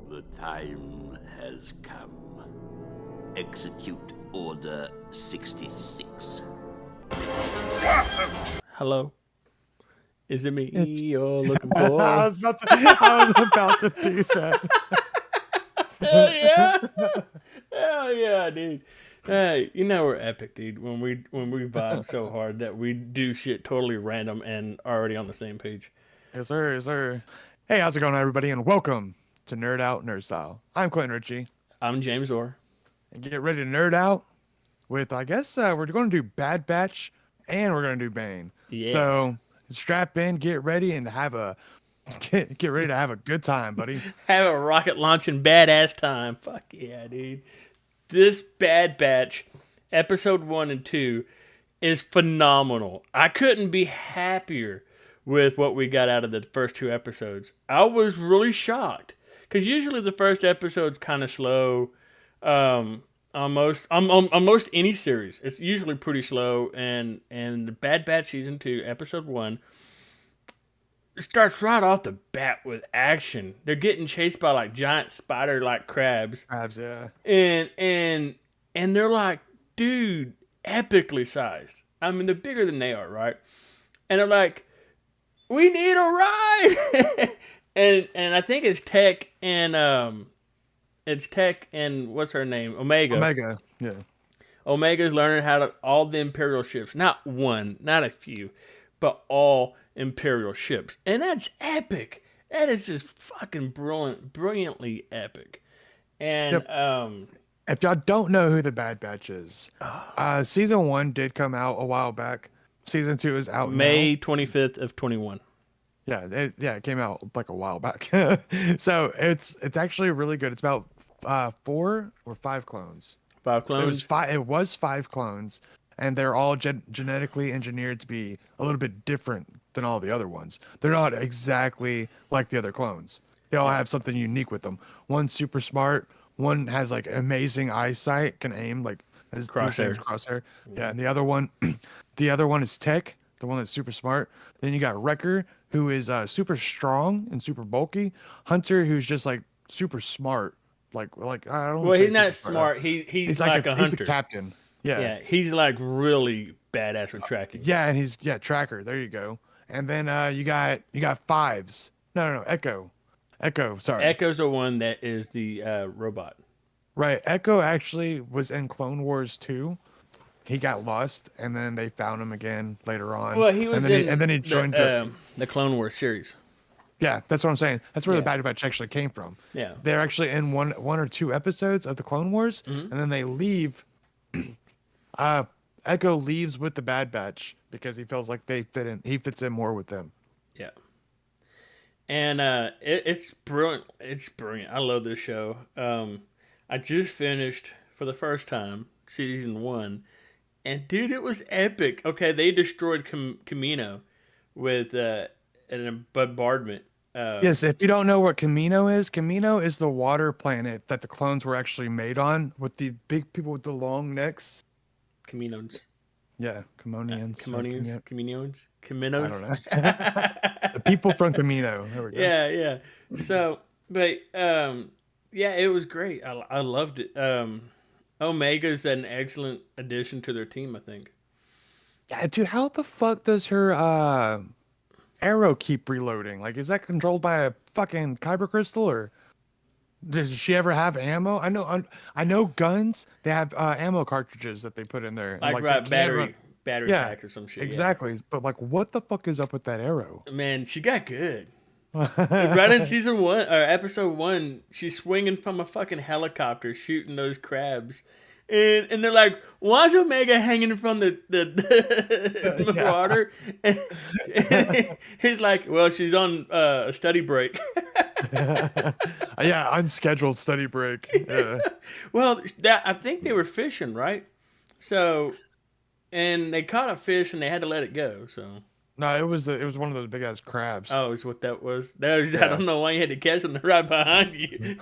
The time has come. Execute Order 66. Hello. Is it me you're looking I for? was about to do that. Hell yeah! Hell yeah, dude. Hey, you know we're epic, dude. When we vibe so hard that we do shit totally random and already on the same page. Yes, sir. Yes, sir. Hey, how's it going, everybody? And welcome to Nerd Out Nerd Style. I'm Clinton Ritchie. I'm James Orr. And get ready to nerd out with, I guess, we're going to do Bad Batch and we're going to do Bane. Yeah. So strap in, get ready, and get ready to have a good time, buddy. Have a rocket launching badass time. Fuck yeah, dude. This Bad Batch, episode 1 and 2, is phenomenal. I couldn't be happier with what we got out of the first 2 episodes. I was really shocked. Because usually the first episode's kind of slow. On most any series, it's usually pretty slow. And the Bad Batch season 2, episode 1, starts right off the bat with action. They're getting chased by like giant spider like crabs. Crabs, yeah. And they're like, dude, epically sized. I mean, they're bigger than they are, right? And they're like, we need a ride. and I think it's Tech and what's her name? Omega, yeah. Omega's learning how to all the Imperial ships, not one, not a few, but all Imperial ships, and that's epic. That is just fucking brilliantly epic. And Yep. If y'all don't know who the Bad Batch is, season 1 did come out a while back. Season 2 is out May now. 25th of 21. Yeah, it came out like a while back. So it's actually really good. It's about 4 or 5 clones. 5 clones. It was 5 clones, and they're all genetically engineered to be a little bit different than all the other ones. They're not exactly like the other clones. They all have something unique with them. One's super smart. One has like amazing eyesight, can aim like his Crosshair. Crosshair. Yeah, and the other one is Tech, the one that's super smart. Then you got Wrecker, who is super strong and super bulky. Hunter, who's just like super smart. Like I don't. Well, say he's not super smart. He's like a hunter. He's the captain. Yeah. Yeah, he's like really badass with tracking. Yeah, and he's tracker. There you go. And then you got Fives. No, Echo. Sorry. Echo's the one that is the robot. Right. Echo actually was in Clone Wars 2. He got lost, and then they found him again later on. Well, he was and then he joined the Clone Wars series. Yeah, that's what I'm saying. That's where the Bad Batch actually came from. Yeah. They're actually in one or 2 episodes of the Clone Wars, Mm-hmm. and then they leave. Echo leaves with the Bad Batch because he feels like they fit in. He fits in more with them. Yeah. And it's brilliant. It's brilliant. I love this show. I just finished for the first time season 1, and dude, it was epic. Okay, they destroyed Camino with an bombardment. Yes, if you don't know what Camino is the water planet that the clones were actually made on, with the big people with the long necks. Caminos. Yeah, Camonians. Caminos. I don't know. The people from Camino. There we go. Yeah. So, but yeah, it was great. I loved it. Omega's an excellent addition to their team, I think. Yeah, dude, how the fuck does her arrow keep reloading? Like, is that controlled by a fucking kyber crystal, or does she ever have ammo? I know guns, they have ammo cartridges that they put in there. Like right, battery pack or some shit. Exactly. Yeah. But like, what the fuck is up with that arrow? Man, she got good. Right in season 1 or episode 1, she's swinging from a fucking helicopter shooting those crabs. And they're like, why is Omega hanging from the water? And he's like, well, she's on a study break. Yeah, unscheduled study break. Yeah. Well, I think they were fishing, right? So, and they caught a fish and they had to let it go. So. No, it was one of those big ass crabs. Oh, is what that was. I don't know why you had to catch them right behind you.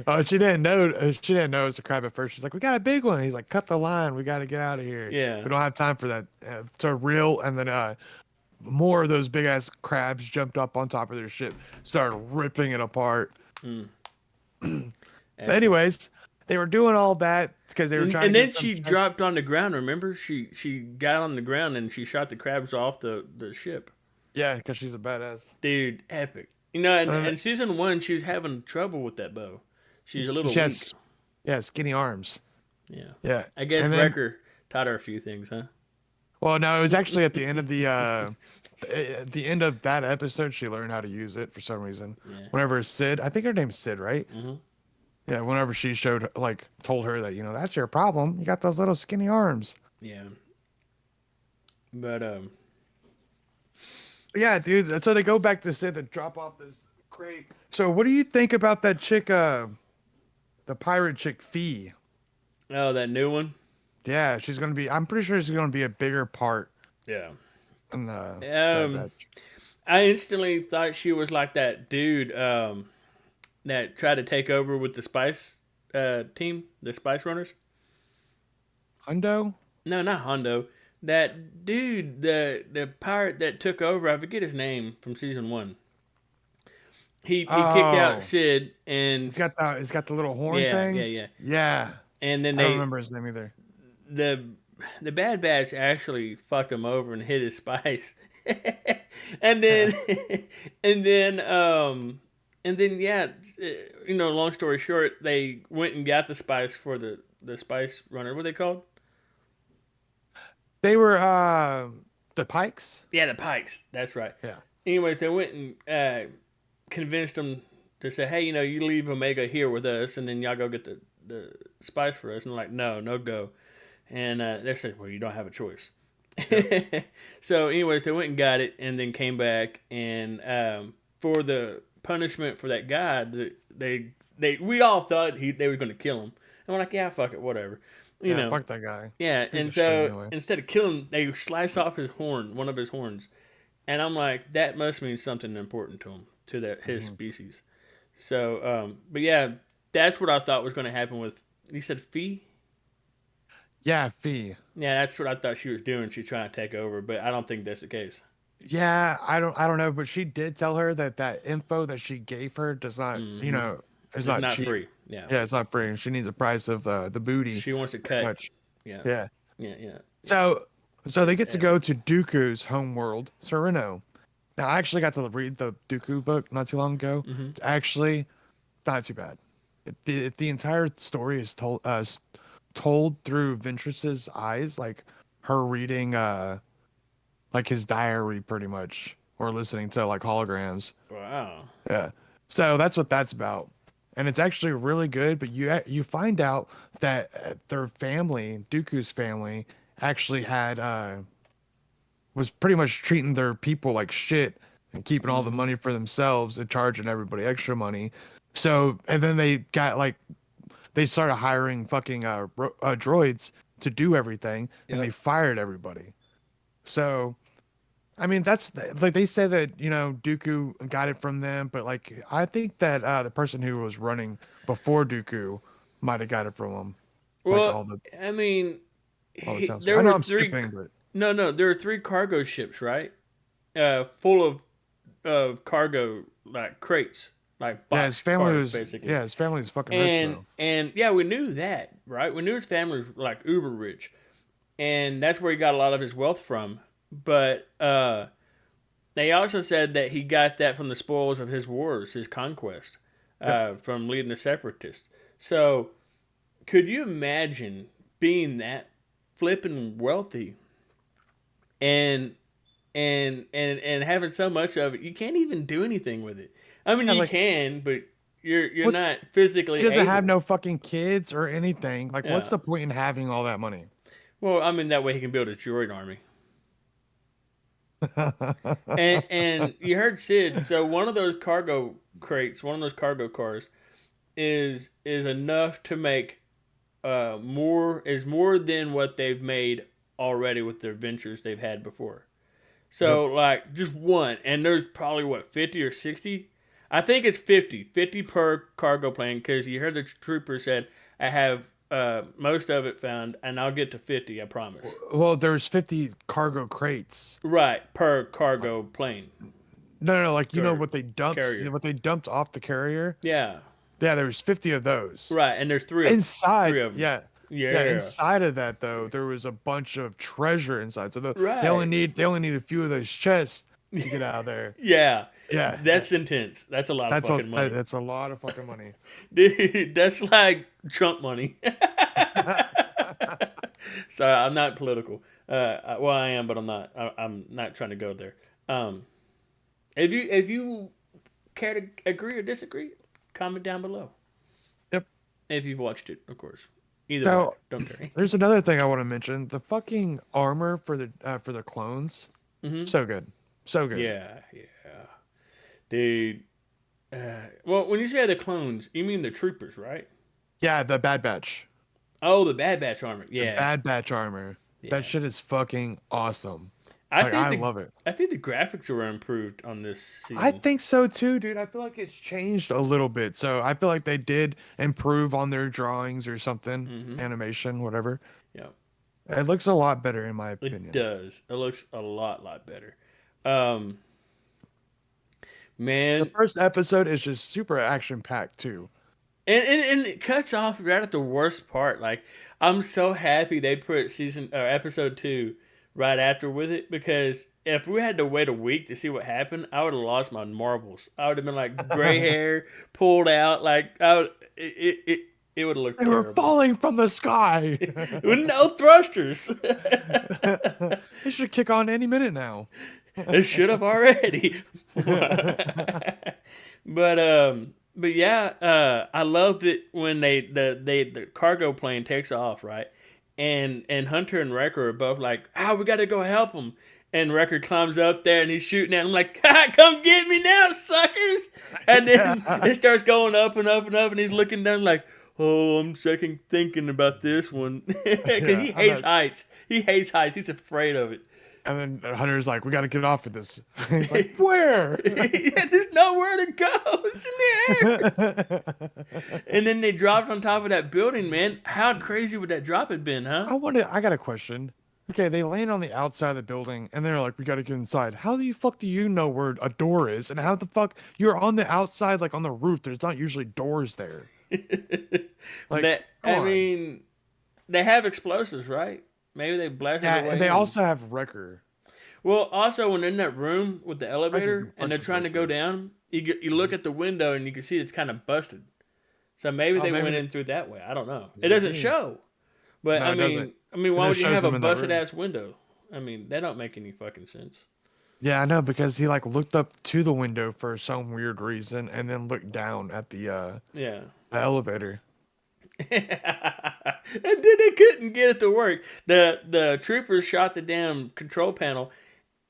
Oh, she didn't know. She didn't know it was a crab at first. She's like, "We got a big one." He's like, "Cut the line. We got to get out of here. Yeah, we don't have time for that." To reel, and then more of those big ass crabs jumped up on top of their ship, started ripping it apart. Mm. But anyways, they were doing all that because they were trying And to then get some she dropped on the ground. Remember, she got on the ground and she shot the crabs off the ship. Yeah, because she's a badass. Dude, epic. You know, and, And and season one, she was having trouble with that bow. She's a little she weak. has, yeah, skinny arms. Yeah. Yeah, I guess and then Wrecker taught her a few things, huh? well, no, it was actually at the end of at the end of that episode she learned how to use it for some reason. Yeah. Whenever Sid, I think her name's Sid, right? Mm-hmm. Yeah, whenever she showed told her that, that's your problem. You got those little skinny arms. Yeah. But Yeah, dude. So they go back to Sid to drop off this crate. So what do you think about that chick, the pirate chick Fee? oh, that new one. Yeah, she's gonna be. I'm pretty sure she's gonna be a bigger part Yeah. in the Bad Um, Batch. I instantly thought she was like that dude that tried to take over with the Spice team, the Spice Runners. Hundo? No, not Hondo. That dude, the pirate that took over. I forget his name from season one. He kicked out Oh, Sid and it's got the little horn yeah, thing. yeah, yeah. Yeah, And then I don't remember his name either. the the Bad Batch actually fucked him over and hid his spice. and then and then yeah, long story short, they went and got the spice for the Spice Runner. What are they called? They were the Pikes. Yeah, the Pikes. That's right. Yeah. Anyways, they went and convinced them to say, hey, you leave Omega here with us, and then y'all go get the spice for us. And they're like, no go. And they said, well, you don't have a choice. Yep. So, anyways, they went and got it, and then came back, and for the punishment for that guy, we all thought they were going to kill him. And we're like, yeah, fuck it, whatever. Fuck that guy. Yeah, He's and a shit so anyway. instead of killing him, they slice off one of his horns. And I'm like, that must mean something important to him, to his species. So, but yeah, that's what I thought was going to happen with. You said Fee? Yeah, Fee. Yeah, that's what I thought she was doing. She's trying to take over, but I don't think that's the case. Yeah, I don't know, but she did tell her that info that she gave her does not, it's It's not not cheap. free. Yeah. Yeah, it's not free. She needs a price of the booty. She wants to pretty cut. much. Yeah. Yeah. Yeah. So they get to go to Dooku's homeworld, Sereno. Now I actually got to read the Dooku book not too long ago. Mm-hmm. It's not too bad. The entire story is told through Ventress's eyes, like her reading like his diary pretty much, or listening to like holograms. Wow. Yeah. So that's what that's about. And it's actually really good, but you find out that their family, Dooku's family, actually had was pretty much treating their people like shit and keeping all the money for themselves and charging everybody extra money. So, and then they started hiring fucking droids to do everything, and they fired everybody. So, I mean, that's like they say that Dooku got it from them, but like I think that the person who was running before Dooku might have got it from them. Like Well, I mean, all the towns. there I know were I'm three. skipping, but No, there were 3 cargo ships, right? Full of cargo like crates, like yeah, box cars, basically. his family was fucking rich And though. and yeah, we knew that, right? We knew his family was like uber rich, and that's where he got a lot of his wealth from. But they also said that he got that from the spoils of his wars, his conquest, from leading the separatists. So, could you imagine being that flipping wealthy and and having so much of it, you can't even do anything with it? I mean, you can, but you're not physically He doesn't able. have no fucking kids or anything. Like, what's Yeah. the point in having all that money? Well, I mean, that way he can build a droid army. And you heard Sid. So one of those cargo crates, one of those cargo cars, is enough to make more than what they've made already with their ventures they've had before. So like just one, and there's probably what 50 or 60. I think it's 50 per cargo plane, because you heard the trooper said I have most of it found, and I'll get to 50. I promise. Well, there's 50 cargo crates. Right, per cargo plane No, like or what they dumped, carrier. what they dumped off the carrier. Yeah, Yeah, there's 50 of those. right, and there's Inside, three of them. yeah, Yeah, inside of that though, there was a bunch of treasure inside. So right. they only need a few of those chests to get out of there. Yeah, Yeah, that's intense. That's a lot of fucking money, that's a lot of fucking money. dude. That's like Trump money. Sorry, I'm not political. Well, I am, but I'm not. I'm not trying to go there. Um, if you care to agree or disagree, comment down below. Yep. If you've watched it, of course. Either way, Now, don't care. there's another thing I want to mention. The fucking armor for the clones, Hmm. so good, so good. Yeah, yeah, dude. Well, when you say the clones, you mean the troopers, right? Yeah, the Bad Batch, Oh, the Bad Batch armor. the Yeah, Bad Batch armor. That yeah. shit is fucking awesome. I Like think I the love it. I think the graphics were improved on this I season. think so too, dude. I feel like it's changed a little bit. So I feel like they did improve on their drawings or something, Hmm. animation, whatever. Yeah, It looks a lot better in my it opinion. does. It looks a lot better. Um, The man, first episode is just super action packed too. and it cuts off right at the worst part. Like, I'm so happy they put season or episode 2 right after with it, because if we had to wait a week to see what happened, I would have lost my marbles. I would have been like gray hair pulled out. Like, it would have looked They were terrible falling from the sky. with no thrusters. They should kick on any minute now. It should have already. But yeah, I loved it when the cargo plane takes off, right? And Hunter and Wrecker are both like, "Ah, we got to go help him." And Wrecker climbs up there and he's shooting at him like, "Ha, come get me now, suckers!" And then Yeah. it starts going up and up and up, and he's looking down like, "Oh, I'm second thinking about this one," because Yeah, he I'm hates not. heights. He hates heights. He's afraid of it. And then Hunter's like, "We got to get off of this." He's like, "Where?" Yeah, there's nowhere to go. It's in the air. And then they dropped on top of that building, man. How crazy would that drop have been, huh? I got a question. Okay, they land on the outside of the building and they're like, "We got to get inside." How the fuck do you know where a door is? And how the fuck you're on the outside, like on the roof? There's not usually doors there. Like, That come I on. mean, they have explosives, right? Maybe they blasted Yeah, and away. they also have Wrecker. Well, also when they're in that room with the Wrecker elevator can and punch they're his trying way to go through. down, you look at the window and you can see it's kind of busted. So maybe Oh, they maybe went they, in through that way. I don't know. It doesn't maybe. show. But No, it doesn't. It why would just you shows have a them in that busted room. ass window? I mean, that don't make any fucking sense. Yeah, I know because he like looked up to the window for some weird reason and then looked down at Yeah. the elevator. And then they couldn't get it to work. The troopers shot the damn control panel,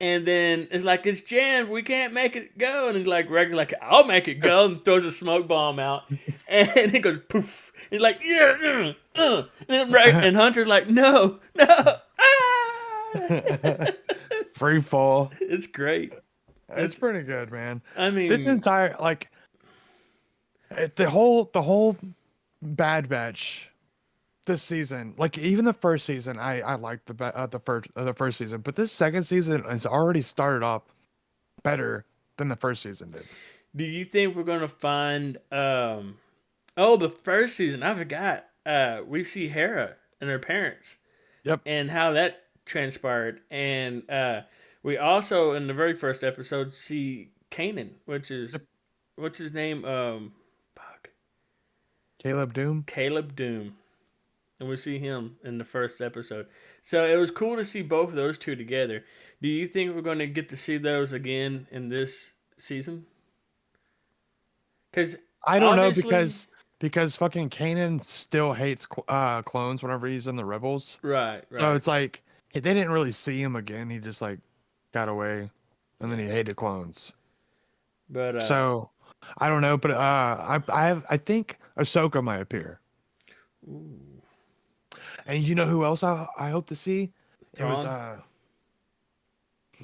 and then it's like it's jammed. We can't make it go. And he's like, regular, like I'll make it go, and throws a smoke bomb out, and it goes poof. He's like, yeah, and Hunter's like, no, no, ah! Free fall. It's great. It's It's, pretty good, man. I This mean, entire like the whole Bad Batch this season, like even the first season, I liked the first season, but this second season has already started off better than the first season did. do you think we're gonna find? Oh, the first season, I forgot. We see Hera and her parents Yep. and how that transpired, and we also in the very first episode see Kanan, which is what's his name? Fuck, Caleb Doom. Caleb Doom, and we see him in the first episode. So it was cool to see both of those two together. Do you think we're going to get to see those again in this season? Because I don't know obviously, because fucking Kanan still hates clones whenever he's in the rebels. right, So right, it's like they didn't really see him again. He just like got away, and then he hated clones. but So I don't know, but I think Ahsoka might appear. ooh, And you know who else I hope to see? It was Thrawn.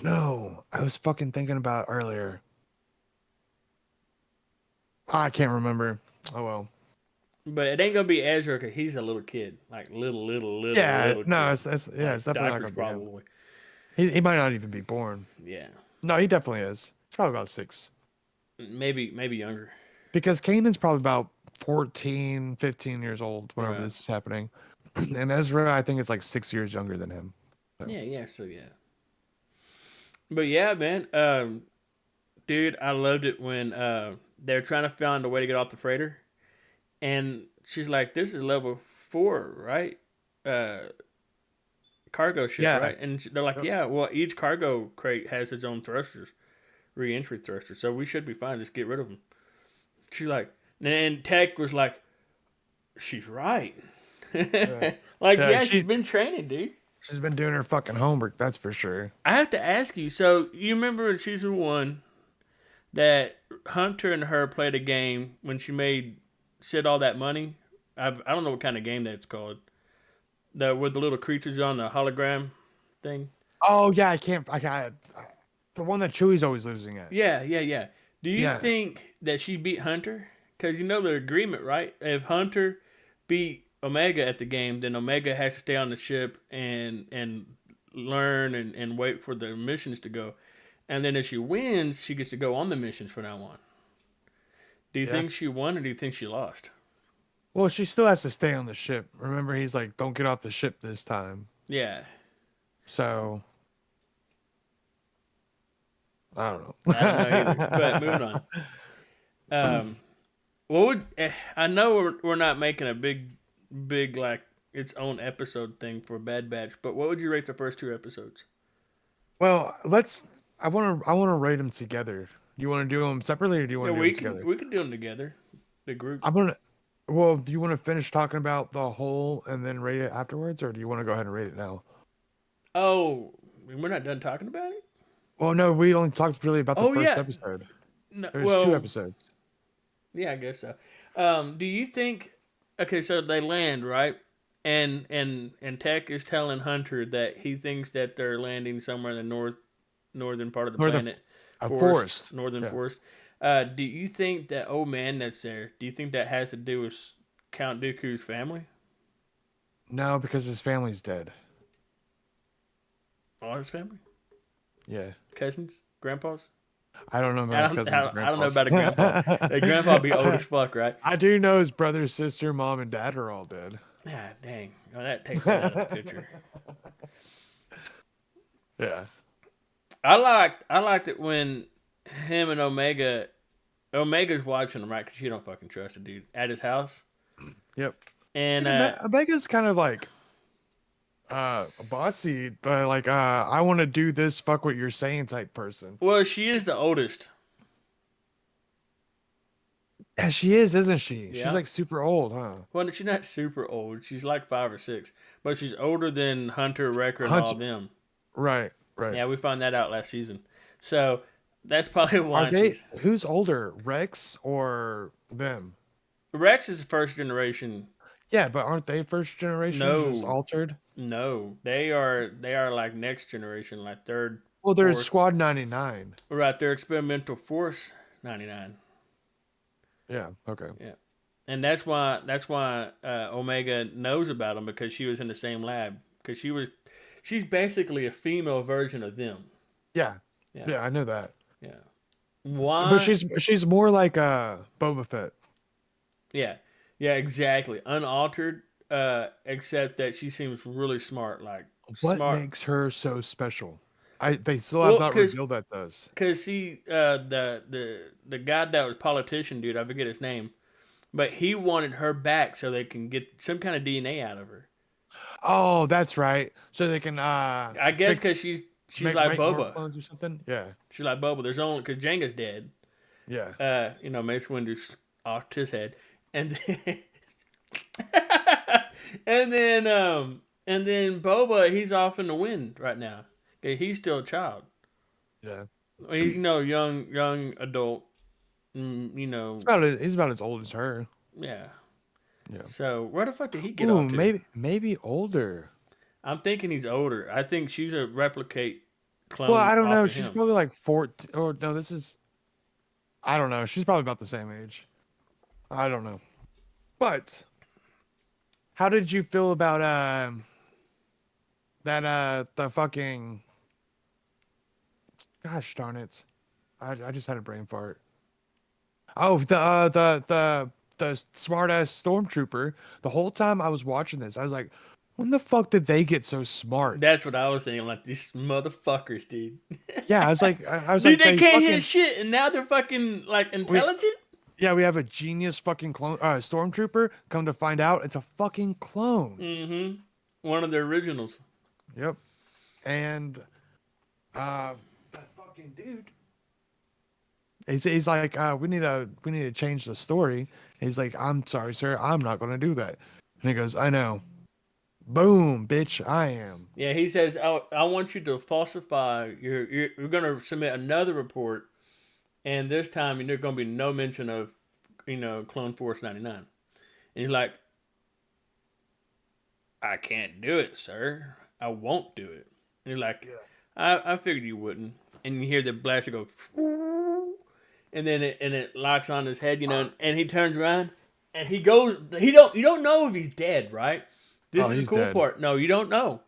no, I was fucking thinking about earlier. I can't remember. Oh well. But it ain't gonna be Ezra because he's a little kid, like Yeah, little no, kid, it's like definitely not diapers gonna be him. probably. He might not even be born. Yeah, No, he definitely is. He's probably about 6. maybe younger. Because Kanan's probably about 14, 15 years old whenever Right. this is happening. And Ezra, I think it's like 6 years younger than him. So, Yeah. So yeah. But yeah, man. Dude, I loved it when they're trying to find a way to get off the freighter, and she's like, "This is level 4, right? Uh, cargo ship, yeah. right?" And they're like, Yep. "Yeah. Well, each cargo crate has its own thrusters, re-entry thrusters, so we should be fine. Just get rid of them." She's like, and Tech was like, "She's right." Yeah. Like, Yeah, yeah, she's been training, dude. she's been doing her fucking homework, that's for sure. I have to ask you. So you remember in season 1 that Hunter and her played a game when she made Sid all that money? I don't know what kind of game that's called. The with the little creatures on the hologram thing. Oh yeah, I got the one that Chewie's always losing at. Yeah. Do you Yeah. think that she beat Hunter? Because you know the agreement, right? If Hunter beat Omega at the game, then Omega has to stay on the ship and learn and wait for the missions to go. And then if she wins, she gets to go on the missions from now on. Do you Yeah. think she won or do you think she lost? Well, she still has to stay on the ship. Remember, he's like, "Don't get off the ship this time." Yeah, So I don't I don't know either. But know. moving on. Um, what would I know we're not making a big like its own episode thing for Bad Batch, but what would you rate the first 2 episodes? Well, let's. I want to rate them together. Do you want to do them separately, or do you Yeah, want to do them together? we can do them together, the group. I'm gonna. Well, do you want to finish talking about the whole and then rate it afterwards, or do you want to go ahead and rate it now? Oh, we're not done talking about it. Well, no, we only talked really about the Oh first yeah, episode. no, There's two well, episodes. yeah, I guess so. Do you think? Okay, so they land right, and Tech is telling Hunter that he thinks that they're landing somewhere in the northern part of the Or the planet, forest. northern Yeah. forest. Do you think that old man that's there? Do you think that has to do with Count Dooku's family? No, because his family's dead. All his family, Yeah. cousins, grandpas. I don't know about his cousins and I don't know grandpas. about a grandpa. The grandpa be old as fuck, right? I do know his brother, sister, mom, and dad are all dead. Ah, dang. Oh, that takes that out of the picture. Yeah. I liked it when him and Omega's watching him, right? Because she don't fucking trust the dude at his house. Yep. And Omega's kind of like bossy, but like I want to do this, fuck what you're saying type person. well, she is the oldest. Yeah, she is, isn't she? She's Yeah. like super old, huh? Well, she's not super old. She's like 5 or 6, but she's older than Hunter, Wrecker, and all Hunt of them. right, right. Yeah, we found that out last season. So that's probably Are why they she's who's older, Rex or them? Rex is first generation. Yeah, but aren't they first generation just No, altered? no, they are like next generation, like third, Well, there's fourth. Squad 99. Right, they're experimental force 99. Yeah, okay. Yeah, and that's why Omega knows about them because she was in the same lab because she's basically a female version of them. Yeah. Yeah, Yeah, I know that. yeah. But Why? she's more like Boba Fett. Yeah, yeah, exactly. Unaltered, except that she seems really smart, like What smart. makes her so special? They still have Well, not revealed that to us. cause see, the guy that was politician dude, I forget his name, but he wanted her back so they can get some kind of DNA out of her. Oh, that's right. So they can I guess because fix she's like make more Boba. clones or something. Yeah. She's like Boba. There's only because Jenga's dead. Yeah. Mace Windu's off his head, and then and then Boba, he's off in the wind right now. Okay, he's still a child. Yeah. Young adult. He's about as old as her. Yeah. Yeah. So where the fuck did he get Ooh, off to? maybe older. I'm thinking he's older. I think she's a replicate Well, clone I don't off know. of She's him. probably like 14 or no, this is I don't know. She's probably about the same age. I don't know. But how did you feel about that the fucking gosh darn it. I just had a brain fart. Oh, the smart ass stormtrooper. The whole time I was watching this, I was like, when the fuck did they get so smart? That's what I was saying. Like these motherfuckers, dude. Yeah, I was Dude, like, they they can't hit fucking shit, and now they're fucking like we intelligent. yeah, we have a genius fucking clone stormtrooper. Come to find out, it's a fucking clone. Mm-hmm. One of the originals. Yep. And that fucking dude. He's like, we need to change the story. He's like, I'm sorry, sir, I'm not gonna do that. And he goes, I know. Boom, bitch, I am. Yeah, he says, I want you to falsify. You're going to submit another report, and this time there's going to be no mention of, Clone Force 99. And he's like, I can't do it, sir. I won't do it. And he's like, I figured you wouldn't. And you hear the blaster go, and then it locks on his head, and he turns around, and he goes. You don't know if he's dead, right? This Oh, is the he's cool dead. part. No, you don't know.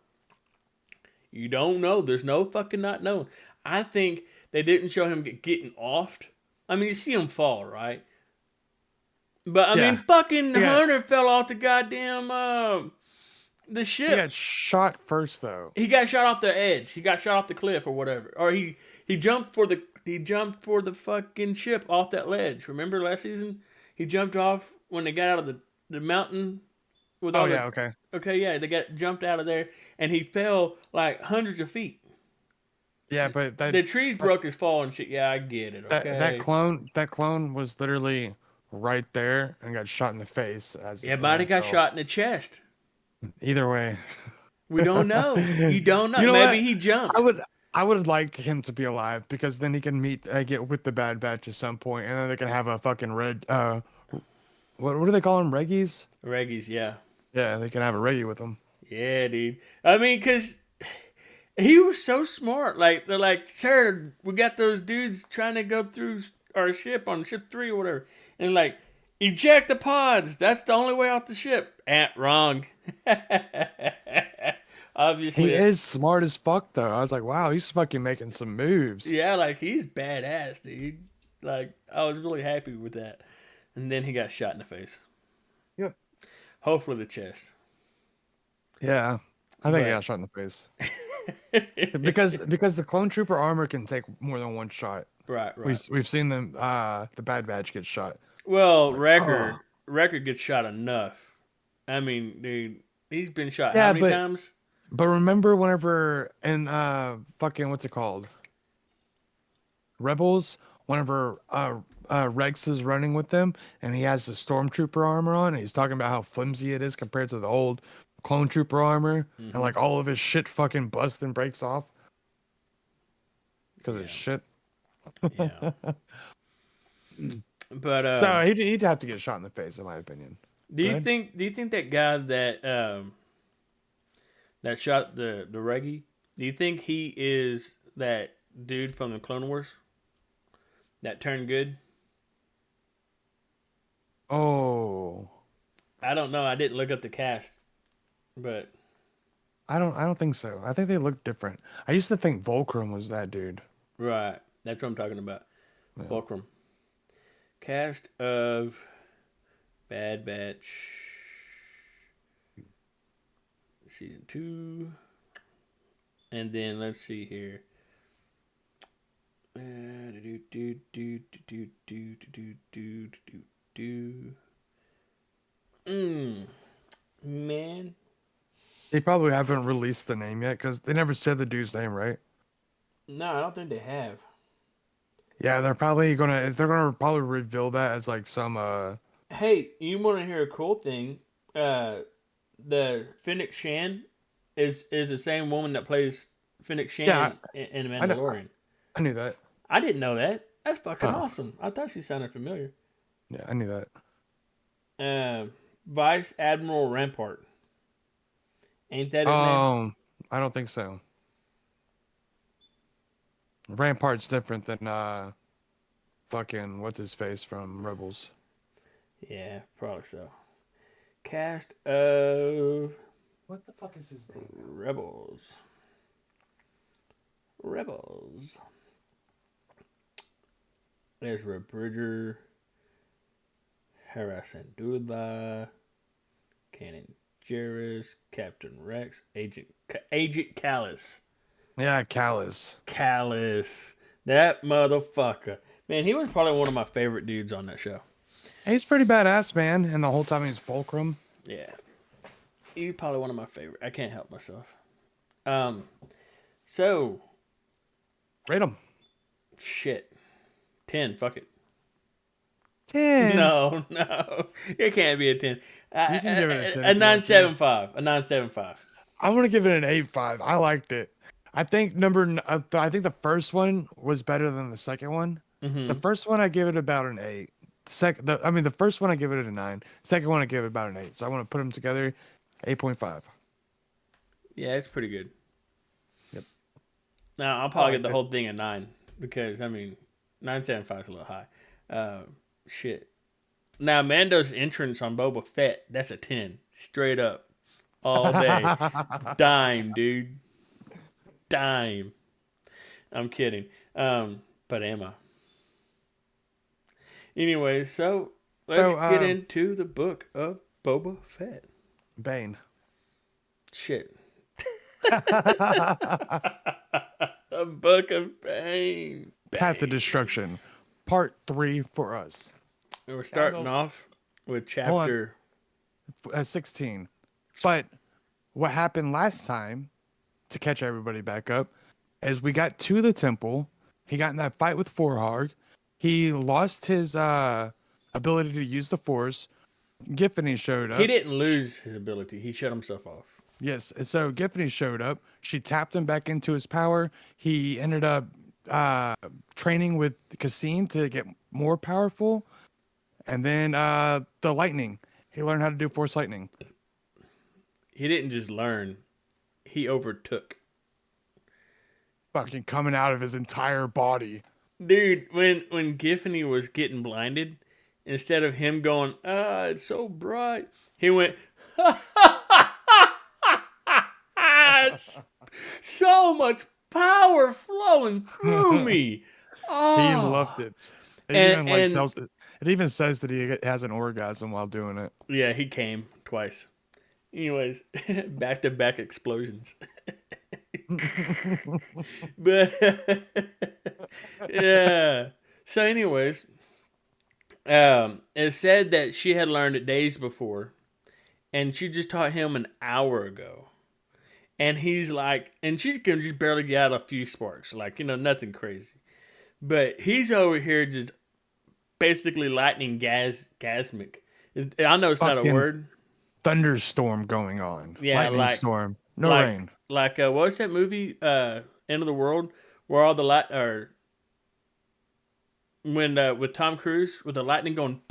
You don't know. There's no fucking not knowing. I think they didn't show him getting offed. I mean, you see him fall, right? But I mean, Yeah. fucking Yeah. Hunter fell off the goddamn the He ship. got shot first though. He got shot off the edge. He got shot off the cliff or whatever. Or he jumped for the fucking ship off that ledge. Remember last season? He jumped off when they got out of the mountain with Oh all yeah, the okay. okay, yeah, they got jumped out of there and he fell like hundreds of feet. Yeah, but The trees broke his fall and shit. Yeah, I get it. Okay. that clone was literally right there and got shot in the face as Yeah, and body then got fell. shot in the chest. Either way. We don't know. You don't know. You know Maybe what? he I jumped. would I would like him to be alive because then he can get with the Bad Batch at some point, and then they can have a fucking red what do they call them, Reggies? Reggie's, yeah. Yeah, they can have a Reggie with them. Yeah, dude. I mean, because he was so smart. Like, they're like, sir, we got those dudes trying to go through our ship on ship 3 or whatever. And like, eject the pods. That's the only way off the ship. Wrong. He Obviously, is smart as fuck though. I was like, wow, he's fucking making some moves. yeah, like, he's badass, dude. Like, I was really happy with that. And then he got shot in the face. Yep. Hopefully the chest. Yeah, I think he But got shot in the face because the clone trooper armor can take more than one shot. right, We've right. we've seen them the Bad Batch get shot. Well, Like, oh. Wrecker gets shot enough. I mean, dude, he's been shot how Yeah, many times? but remember whenever in fucking what's it called? Rebels, whenever Rex is running with them and he has the stormtrooper armor on and he's talking about how flimsy it is compared to the old clone trooper armor and Hmm. like all of his shit fucking busts and breaks off because Yeah, it's shit. yeah. But So he'd have to get shot in the face, in my opinion. Go ahead. do you think that guy that shot the Reggie? Do you think he is that dude from the Clone Wars that turned good? Oh, I don't know. I didn't look up the cast, but I don't think so. I think they look different. I used to think Volcrum was that dude. right, that's what I'm talking about. Yeah. Fulcrum cast of Bad Batch season 2, and then let's see here. Do do do do do do do do do. Man. They probably haven't released the name yet because they never said the dude's name, right? No, I don't think they have. Yeah, they're gonna probably reveal that as like some Hey, you want to hear a cool thing? Uh, the Fennec Shan is the same woman that plays Fennec yeah, Shan in I know Mandalorian. I knew that. I didn't know that. That's fucking Oh, awesome. I thought she sounded familiar. yeah, I knew that. Vice Admiral Rampart. Ain't that his name? Um, I don't think so. Rampart's different than fucking what's his face from Rebels. Yeah, probably so. Cast of What the fuck is his name? Rebels. Rebels. Ezra Bridger, Harrison Dula, Kanan Jarrus, Captain Rex, Agent Callus. Yeah, Callus. Callus. That motherfucker. Man, he was probably one of my favorite dudes on that show. He's pretty badass, man. And the whole time he's Fulcrum. Yeah. He's probably one of my favorite. I can't help myself. Um, so Rate him. shit. 10, fuck it. 10. No, it can't be a 10. You can give it a 10 A if you want to. 9.75. A 9.75. I'm gonna give it an 8.5. I liked it. I think I think the first one was better than the second one. The first one I give it about an 8. The first one I give it a 9. Second one I give it about an 8. So I want to put them together, 8.5. Yeah, it's pretty good. Yep. Now I'll probably Oh, get the whole thing a 9 because 9.75 is a little high. Shit. Now Mando's entrance on Boba Fett, that's a 10, straight up, all day, dime, dude, dime. I'm kidding. But am I? Anyway, so let's get into the book of Boba Fett. Bane. Shit. A book of Bane. Path to Destruction, Part 3 for us. We're starting off with chapter 16. But what happened last time, to catch everybody back up, is we got to the temple. He got in that fight with Forhog. He lost his ability to use the Force. Giffany showed up. He didn't lose his ability. He shut himself off. Yes, so Giffany showed up. She tapped him back into his power. He ended up training with Cassine to get more powerful. And then the lightning. He learned how to do Force lightning. He didn't just learn. He overtook. Fucking coming out of his entire body. Dude, when Giffany was getting blinded, instead of him going, it's so bright, he went, it's so much power flowing through me. Oh. He loved it. It even says that he has an orgasm while doing it. Yeah, he came twice. Anyways, back-to-back explosions. But yeah. So, anyways, it said that she had learned it days before, and she just taught him an hour ago. And he's like, and she can just barely get out a few sparks, like, nothing crazy. But he's over here just basically lightning gasmic. I know it's not a word. Thunderstorm going on. Yeah, lightning storm. No rain. Like what was that movie? End of the World, where all the when with Tom Cruise with the lightning going.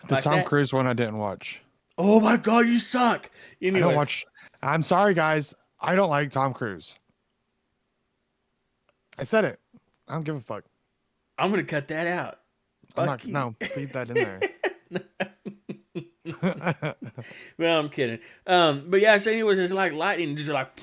The Tom Cruise one I didn't watch. Oh my god, you suck! Anyways. I don't watch. I'm sorry, guys. I don't like Tom Cruise. I said it. I don't give a fuck. I'm gonna cut that out. No, leave that in there. Well, I'm kidding. But yeah, so anyways, it's like lightning, just like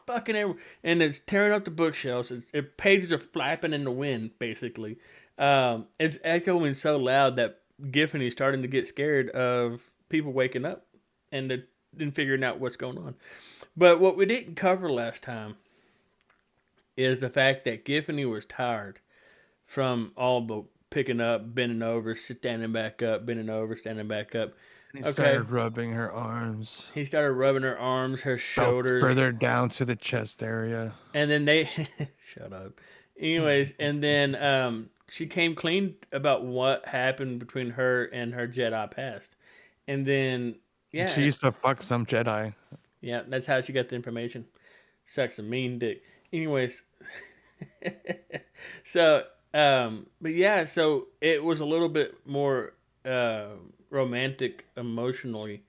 fucking everywhere, and it's tearing up the bookshelves. Pages are flapping in the wind, basically. It's echoing so loud that Giffany's starting to get scared of people waking up and then figuring out what's going on. But what we didn't cover last time is the fact that Giffany was tired from all the picking up, bending over, standing back up, bending over, standing back up. He started rubbing her arms. He started rubbing her arms, her shoulders. Further down to the chest area. And then they... Shut up. Anyways, and then she came clean about what happened between her and her Jedi past. And then, yeah. She used to fuck some Jedi. Yeah, that's how she got the information. Sucks a mean dick. Anyways. So... but yeah, so it was a little bit more romantic emotionally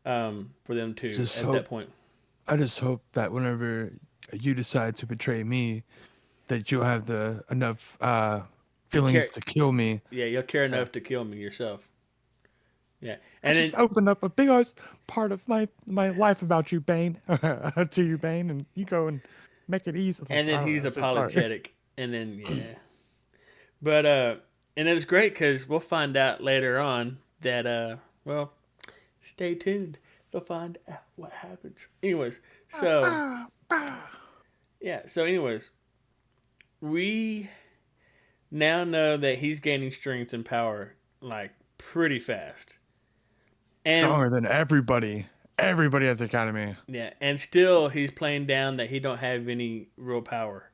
for them two that point. I just hope that whenever you decide to betray me, that you'll have enough feelings to kill me. Yeah, you'll care enough to kill me yourself. Yeah, I and just then opened up a big old part of my life about you, Bane, to you, Bane, and you go and make it easy. Like, he's I'm so sorry. apologetic, and then yeah, but and it's great because we'll find out later on that well, stay tuned to find out what happens. Anyways, so yeah, so anyways, we now know that he's gaining strength and power like pretty fast, and Stronger than everybody at the academy. yeah, and still he's playing down that he don't have any real power.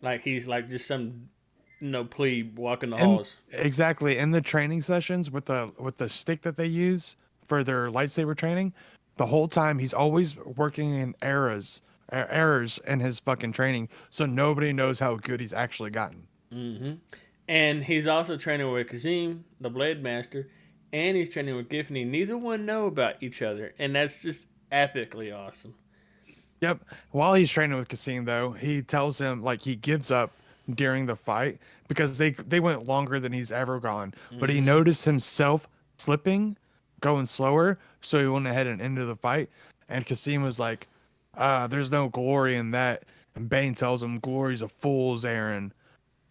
Like he's like just some plebe walking the And halls. exactly in the training sessions with the stick that they use for their lightsaber training, the whole time he's always working in errors in his fucking training, so nobody knows how good he's actually gotten. Mm-hmm. And he's also training with Kazim, the Blade Master, and he's training with Giffany. Neither one know about each other, and that's just epically awesome. Yep. While he's training with Kasim, though, he tells him like he gives up during the fight because they went longer than he's ever gone. But he Mm-hmm. noticed himself slipping, going slower, so he went ahead and ended the fight. And Kasim was like, there's no glory in that." And Bane tells him, "Glory's a fool's errand.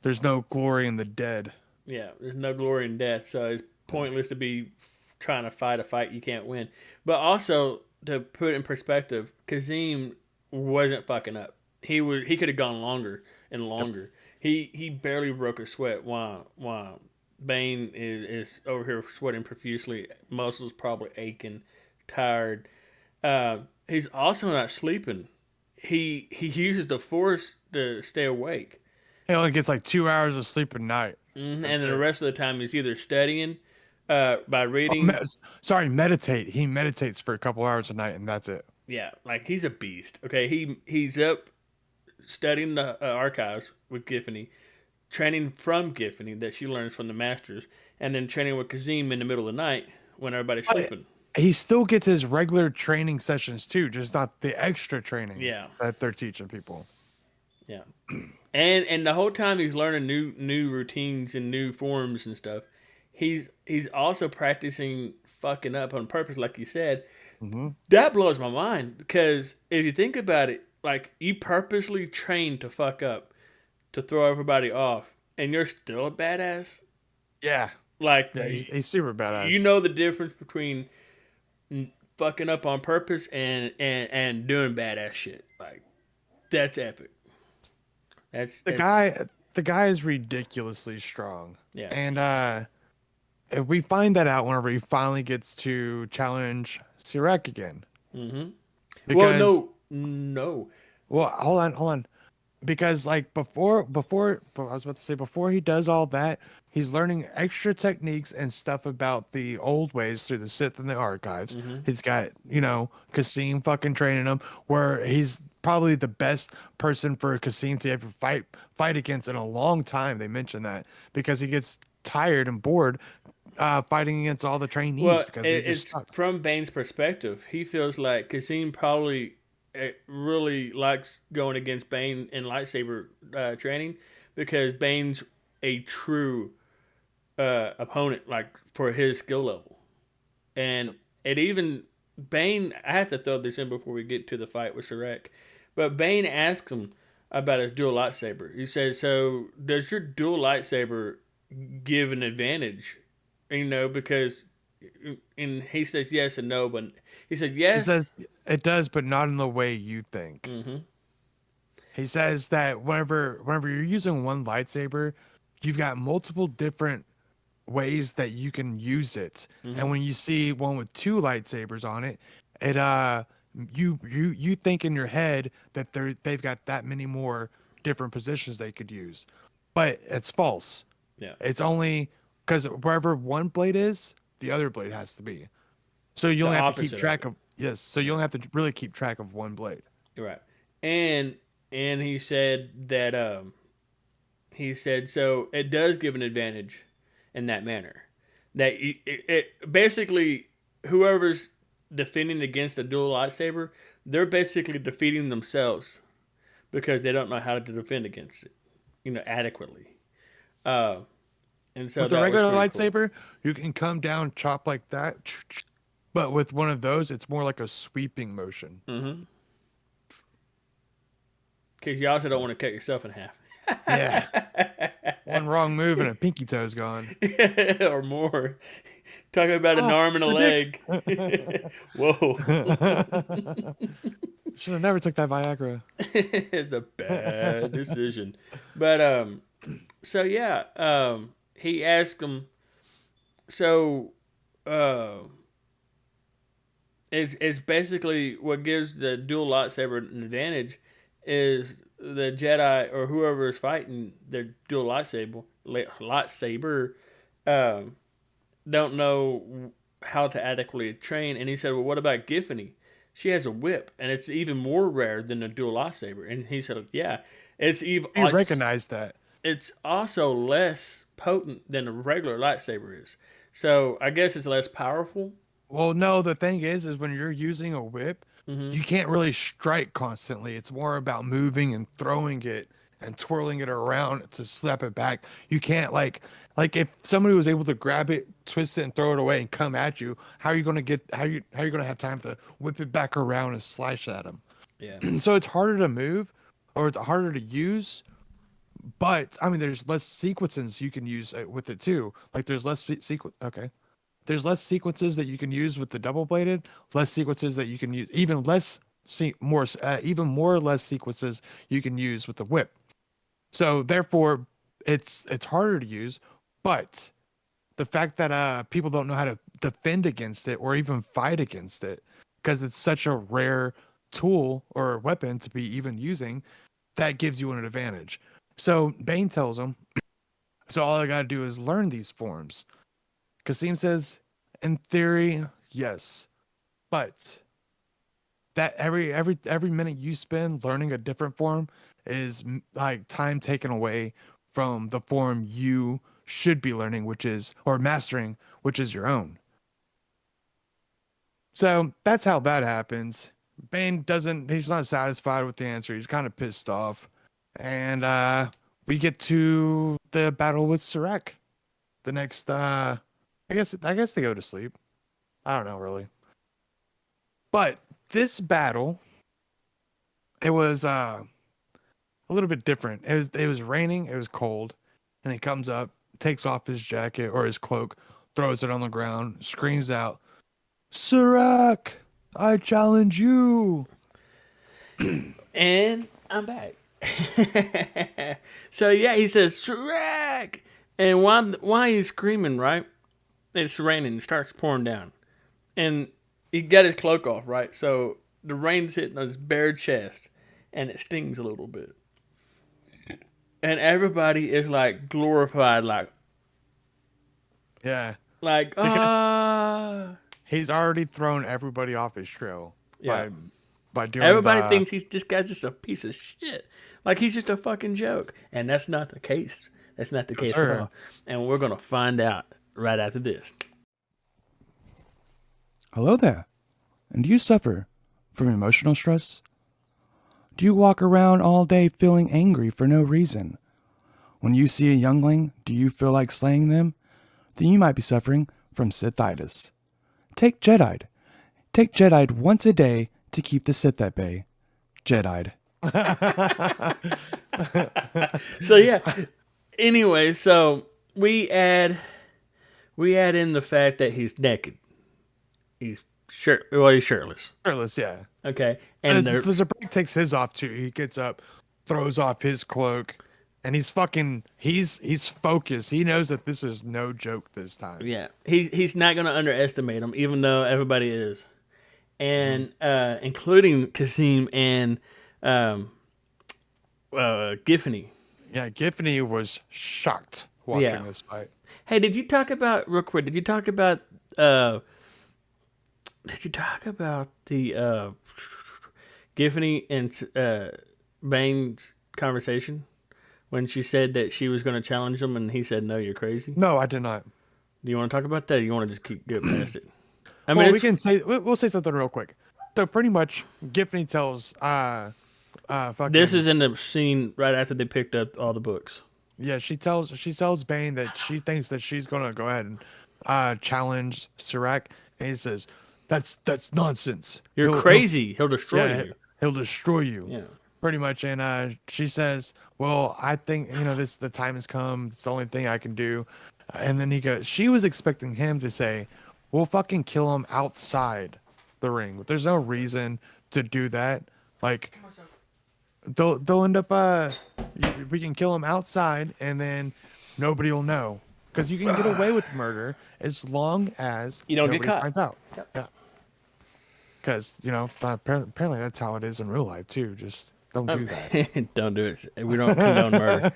There's no glory in the dead." Yeah, there's no glory in death, so it's pointless to be trying to fight a fight you can't win. But also to put it in perspective, Kazim wasn't fucking up. He could have gone longer and Yep. longer. He barely broke a sweat. Wow. Bane is over here sweating profusely. Muscles probably aching, tired. He's also not sleeping. He uses the force to stay awake. He only gets like 2 hours of sleep a night. And That's then the it. rest of the time he's either studying by Oh, reading. sorry, meditate. He meditates for a couple hours a night, and that's it. Yeah, like he's a beast. Okay, he's up studying the archives with Giffany, training from Giffany that she learns from the masters, and then training with Kazim in the middle of the night when everybody's But sleeping. he still gets his regular training sessions too, just not the extra training Yeah, that they're teaching people. yeah. And the whole time he's learning new routines and new forms and stuff. He's also practicing fucking up on purpose, like you said. Hmm. That blows my mind because if you think about it, like you purposely train to fuck up, to throw everybody off, and you're still a badass. Yeah, Like yeah, he's super you badass. know the difference between fucking up on purpose and doing badass shit. Like that's epic. The That's guy, the guy is ridiculously strong, yeah. and if we find that out whenever he finally gets to challenge Sirek again, Mm-hmm. Well, because no. well, hold on. Because like I was about to say before he does all that, he's learning extra techniques and stuff about the old ways through the Sith and the archives. Mm-hmm. He's got, Kasim fucking training him, where he's probably the best person for Kasim to ever fight against in a long time. They mentioned that because he gets tired and bored fighting against all the trainees Well, because they just it's suck. from Bane's perspective. He feels like Kasim probably really likes going against Bane in lightsaber training because Bane's a true opponent, like for his skill level. And it even Bane. I have to throw this in before we get to the fight with Sarek, but Bane asks him about his dual lightsaber. He says, "So does your dual lightsaber give an advantage?" Because and he says yes and no, but he said He yes. says it does, but not in the way you think. Mm-hmm. He says that whenever you're using one lightsaber, you've got multiple different ways that you can use it. Mm-hmm. And when you see one with two lightsabers on it, it you think in your head that they've got that many more different positions they could use. But it's false. Yeah, It's only because wherever one blade is, the other blade has to be. So you the only have to keep opposite of track it. of yes, so you Yeah, only have to really keep track of one blade. you're right. And and he said that he said so it does give an advantage in that manner. That it basically whoever's defending against a dual lightsaber, they're basically defeating themselves because they don't know how to defend against it, adequately. Uh, And so With the that was regular pretty cool. lightsaber, you can come down, chop like that. But with one of those, it's more like a sweeping motion. Mm-hmm. Because you also don't want to cut yourself in half. Yeah. One wrong move and a pinky toe's gone. Or more. Talking about an Oh, arm and a my dick. leg. Whoa. Should have never took that Viagra. It's a bad decision. But so yeah, he asked him, so uh it's basically what gives the dual lightsaber an advantage is the Jedi or whoever is fighting their dual lightsaber um don't know how to adequately train. And he said, well, what about Giffany? She has a whip, and it's even more rare than a dual lightsaber. And he said, yeah, it's even You recognize that. it's also less potent than a regular lightsaber is. So I guess it's less powerful. Well, no, the thing is when you're using a whip, Mm-hmm. you can't really strike constantly. It's more about moving and throwing it and twirling it around to slap it back. You can't like if somebody was able to grab it, twist it, and throw it away and come at you, how are you gonna have time to whip it back around and slash at them? Yeah. So it's harder to move or it's harder to use. But I mean, there's less sequences you can use with it too. Like there's less sequence. Okay. There's less sequences that you can use with the double bladed, less sequences that you can use, even less even more or less sequences you can use with the whip. So therefore, it's harder to use. But the fact that people don't know how to defend against it or even fight against it because it's such a rare tool or weapon to be even using, that gives you an advantage. So Bane tells him, so all I gotta do is learn these forms. Kasim says, in theory, yes, but that every minute you spend learning a different form is like time taken away from the form you should be learning, which is or mastering, which is your own. So that's how that happens. Bane doesn't. He's not satisfied with the answer. He's kind of pissed off, and we get to the battle with Sirach. The next, I guess they go to sleep. I don't know really. But this battle, it was a little bit different. It was raining, it was cold, and he comes up, takes off his jacket or his cloak, throws it on the ground, screams out, "Sirach, I challenge you." And I'm back. So yeah, he says Shrek, and why he's screaming, right? It's raining, it starts pouring down, and he got his cloak off, right? So the rain's hitting his bare chest, and it stings a little bit, and everybody is like glorified, Yeah, like because ah. he's already thrown everybody off his trail Yeah. by doing Everybody the thinks this guy's just a piece of shit. Like he's just a fucking joke. And that's not the case. That's not the case at sir. all. And we're gonna find out right after this. Hello there. And do you suffer from emotional stress? Do you walk around all day feeling angry for no reason? When you see a youngling, do you feel like slaying them? Then you might be suffering from Sithitis. Take Jedide. Take Jedide once a day to keep the Sith at bay. Jedide. So yeah. Anyway, so we add in the fact that he's naked. He's he's shirtless. Shirtless, yeah. Okay. And The Zabrak takes his off too. He gets up, throws off his cloak, and he's focused. He knows that this is no joke this time. yeah, he's not gonna underestimate him, even though everybody is. And including Kasim and Giffany. Yeah, Giffany was shocked watching Yeah. this fight. Hey, did you talk about real quick? Did you talk about the Giffany and Bane's conversation when she said that she was going to challenge him and he said no, you're crazy? No, I did not. Do you want to talk about that, or you want to just get past it? I Well, mean, we can say we'll say something real quick. So pretty much, Giffany tells fucking this is in the scene right after they picked up all the books. Yeah, she tells Bane that she thinks that she's gonna go ahead and challenge Serac, and he says, "That's nonsense. You're crazy. He'll destroy Yeah, you. he'll destroy you." Yeah. Pretty much, and she says, "Well, I think this the time has come. It's the only thing I can do." And then he goes. She was expecting him to say, "We'll fucking kill him outside the ring." But there's no reason to do that. Like they'll end up we can kill him outside, and then nobody will know because you can get away with murder as long as You don't get nobody caught. finds out. Yep. Yeah, because apparently that's how it is in real life too. Just don't do that. Don't do it. We don't condone murder.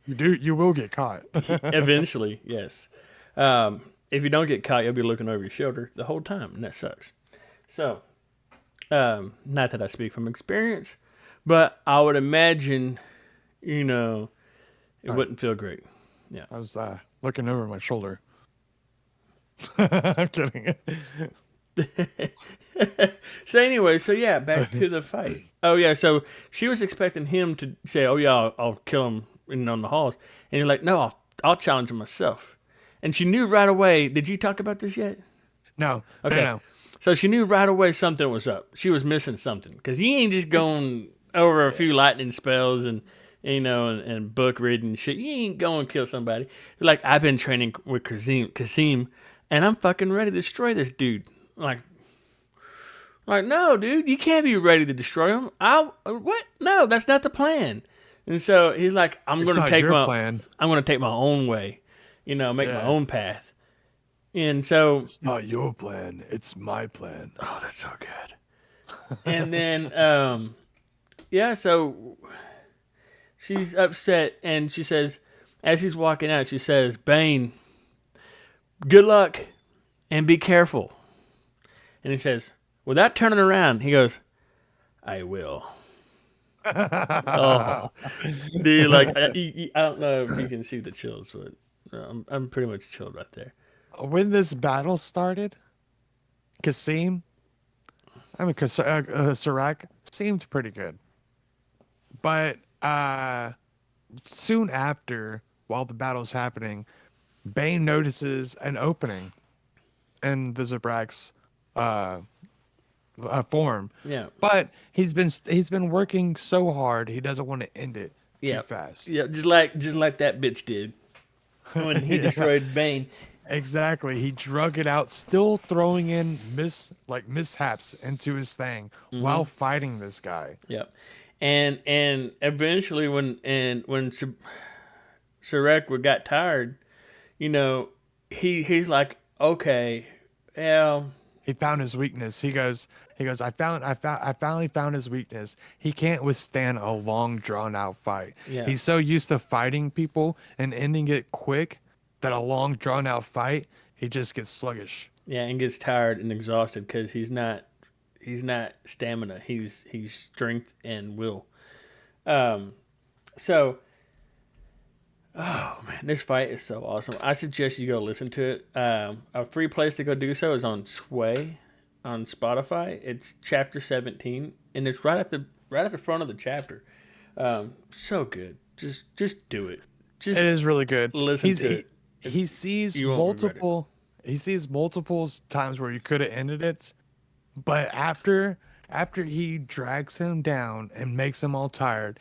You will get caught. Eventually, yes. If you don't get caught, you'll be looking over your shoulder the whole time, and that sucks. So, not that I speak from experience, but I would imagine, it wouldn't feel great. Yeah. I was looking over my shoulder. I'm kidding. So anyway, yeah, back to the fight. Oh yeah, so she was expecting him to say, "Oh yeah, I'll kill him on the halls," and you're like, "No, I'll challenge him myself." And she knew right away. Did you talk about this yet? No. Okay. No. So she knew right away something was up. She was missing something because he ain't just going over a few lightning spells and and book reading shit. He ain't going to kill somebody. Like, I've been training with Kasim, and I'm fucking ready to destroy this dude. Like, no, dude, you can't be ready to destroy him. What? No, that's not the plan. And so he's like, I'm going to take my own way, make my own path. And so It's not your plan. It's my plan. oh, that's so good. And then, so she's upset, and she says, as he's walking out, she says, "Bane, good luck, and be careful." And he says, without turning around, he goes, "I will." Oh, dude, like I don't know if you can see the chills, but I'm pretty much chilled right there. When this battle started, Kasim, Serac seemed pretty good. But soon after, while the battle's happening, Bane notices an opening in the Zabrac's form. Yeah, But he's been working so hard, he doesn't want to end it too fast. Yeah, just like that bitch did when he destroyed Bane. Exactly. He drug it out, still throwing in mishaps into his thing while fighting this guy. Yeah, and eventually when Sirek got tired, he's like, okay, yeah. He found his weakness. He goes, I finally found his weakness. He can't withstand a long drawn out fight. Yeah. He's so used to fighting people and ending it quick that a long drawn out fight, he just gets sluggish. Yeah, and gets tired and exhausted because he's not stamina. He's strength and will. So, oh man, this fight is so awesome. I suggest you go listen to it. A free place to go do so is on Sway, on Spotify. It's chapter 17, and it's right at the front of the chapter. So good. Just do it. Just It is really good. listen to it. He sees You won't regret it. he sees multiple times where you could have ended it, but after he drags him down and makes them all tired,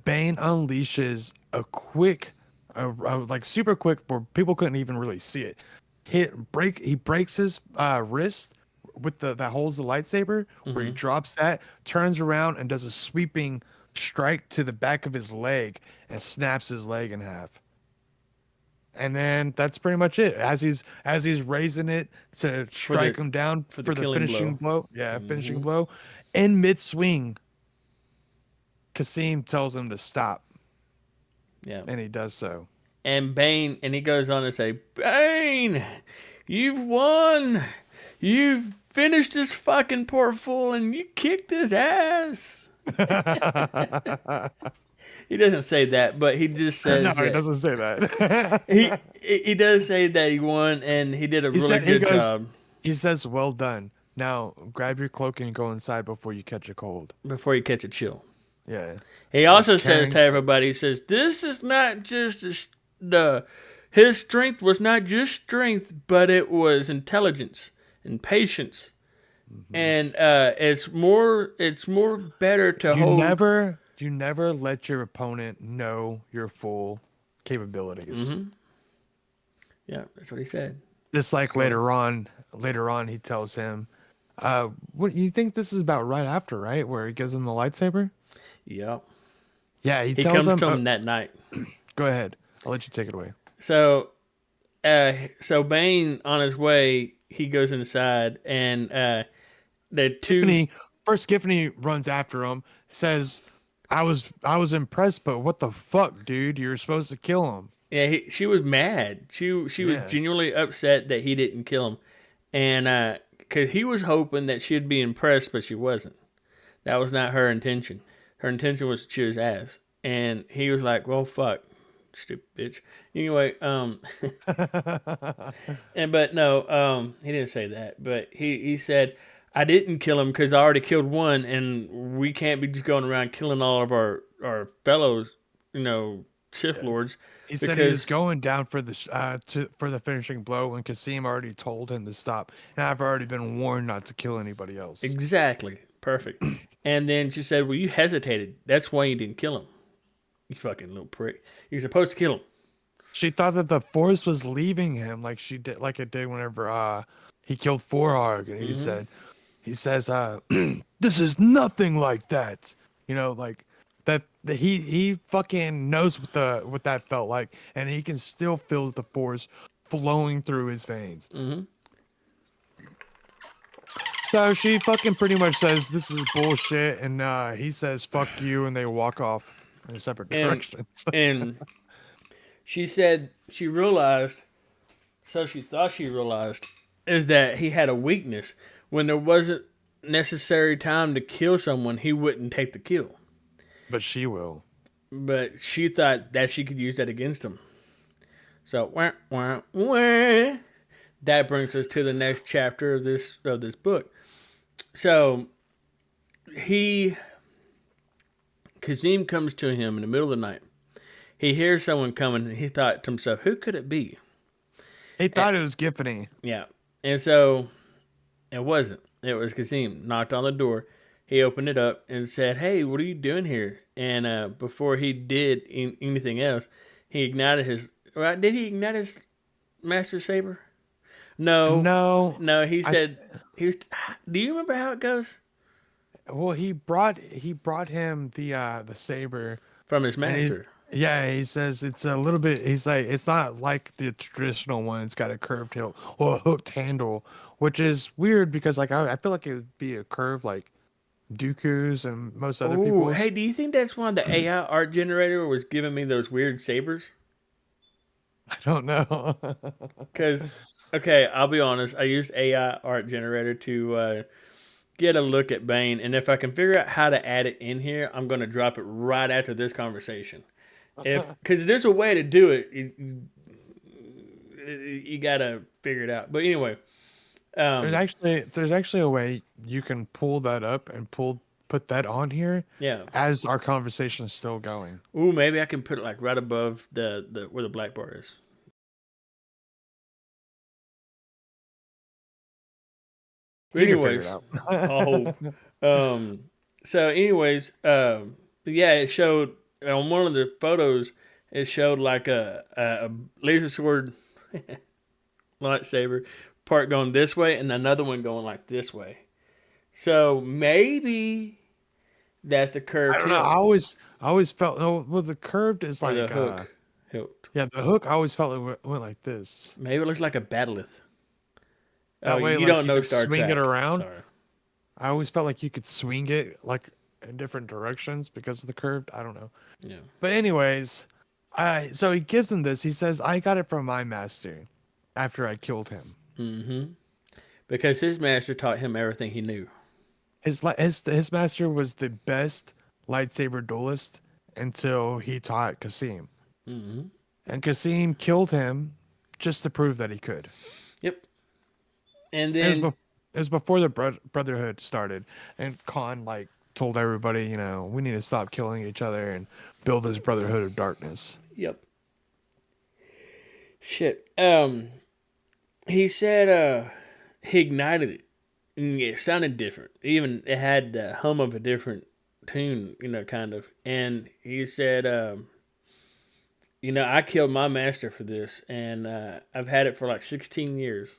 Bane unleashes a quick, like super quick, where people couldn't even really see it. He breaks his wrist with that holds the lightsaber, where he drops that, turns around and does a sweeping strike to the back of his leg and snaps his leg in half. And then that's pretty much it. As he's raising it to strike him down for the killing finishing blow. Yeah, finishing blow. In mid swing, Kasim tells him to stop, Yeah. and he does so. And Bane, and he goes on to say, "Bane, you've won. You've finished this fucking poor fool, and you kicked his ass." He doesn't say that, but he just says No, that. he doesn't say that. He does say that he won, and he did a really good job He says, "Well done. Now grab your cloak and go inside before you catch a cold." before you catch a chill. Yeah. He also He's says to carrying- everybody, he says, this is not just his strength was not just strength, but it was intelligence and patience. And it's more better to hold. You never let your opponent know your full capabilities. Yeah, that's what he said. Just like later on, he tells him, what you think this is about right after, right? Where he gives him the lightsaber? Yep. Yeah, he He tells comes him, to him that night. go ahead. I'll let you take it away. So Bane on his way, he goes inside, and the two. Giffany runs after him, says, I was impressed, but what the fuck, dude? You're supposed to kill him. Yeah, she was mad. She was genuinely upset that he didn't kill him, and because he was hoping that she'd be impressed, but she wasn't. That was not her intention. Her intention was to chew his ass, and he was like, "Well, fuck, stupid bitch." Anyway, but no, he didn't say that. But he said, "I didn't kill him because I already killed one, and we can't be just going around killing all of our fellows, Sith lords." He said he was going down for for the finishing blow when Kasim already told him to stop, and I've already been warned not to kill anybody else. Exactly. Perfect. And then she said, well, you hesitated. That's why you didn't kill him. You fucking little prick. You're supposed to kill him. She thought that the Force was leaving him, like it did whenever he killed Forarg, and he says, "This is nothing like that." Like that. He fucking knows what that felt like, and he can still feel the Force flowing through his veins. So she fucking pretty much says this is bullshit, and he says fuck you, and they walk off in separate directions. And she said she realized, so she thought she realized, is that he had a weakness. When there wasn't necessary time to kill someone, he wouldn't take the kill. But she will. But she thought that she could use that against him. So, wah, wah, wah. That brings us to the next chapter of this book. So, Kazim comes to him in the middle of the night. He hears someone coming, and he thought to himself, who could it be? He thought it was Giffany. Yeah. And so, it wasn't. It was Kazim. Knocked on the door. He opened it up and said, hey, what are you doing here? And before he did anything else, he ignited his... Right? Did he ignite his Master Saber? No. He said... Do you remember how it goes? Well, he brought him the saber From his master. He says it's a little bit. He's like, it's not like the traditional one. It's got a curved hilt or a hooked handle, which is weird because like I feel like it would be a curve like Dooku's and most other people. Hey, do you think that's why the AI art generator was giving me those weird sabers? I don't know. Because, okay, I'll be honest. I used AI art generator to get a look at Bane, and if I can figure out how to add it in here, I'm going to drop it right after this conversation. Because there's a way to do it, you got to figure it out. But anyway, there's actually a way you can pull that up and put that on here. Yeah. As our conversation is still going. Ooh, maybe I can put it like right above the where the black bar is. But anyways, so anyways, yeah, it showed on one of the photos. It showed like a laser sword lightsaber part going this way and another one going like this way. So maybe that's the curved. I don't know. I always felt the curved is like the hook. Yeah, the hook. I always felt it went like this. Maybe it looks like a bat'leth. That way, you like, don't know could Star swing Trek. it around. Sorry. I always felt like you could swing it like in different directions because of the curved. I don't know. Yeah. But anyways, so he gives him this. He says, "I got it from my master after I killed him." Mm-hmm. Because his master taught him everything he knew. His master was the best lightsaber duelist until he taught Kasim. Mm-hmm. And Kasim killed him just to prove that he could. Yep. And then it was before the Brotherhood started, and Khan like told everybody, we need to stop killing each other and build this Brotherhood of Darkness. Yep. Shit. He said he ignited it, and it sounded different. Even it had the hum of a different tune, kind of. And he said, I killed my master for this, and I've had it for like 16 years.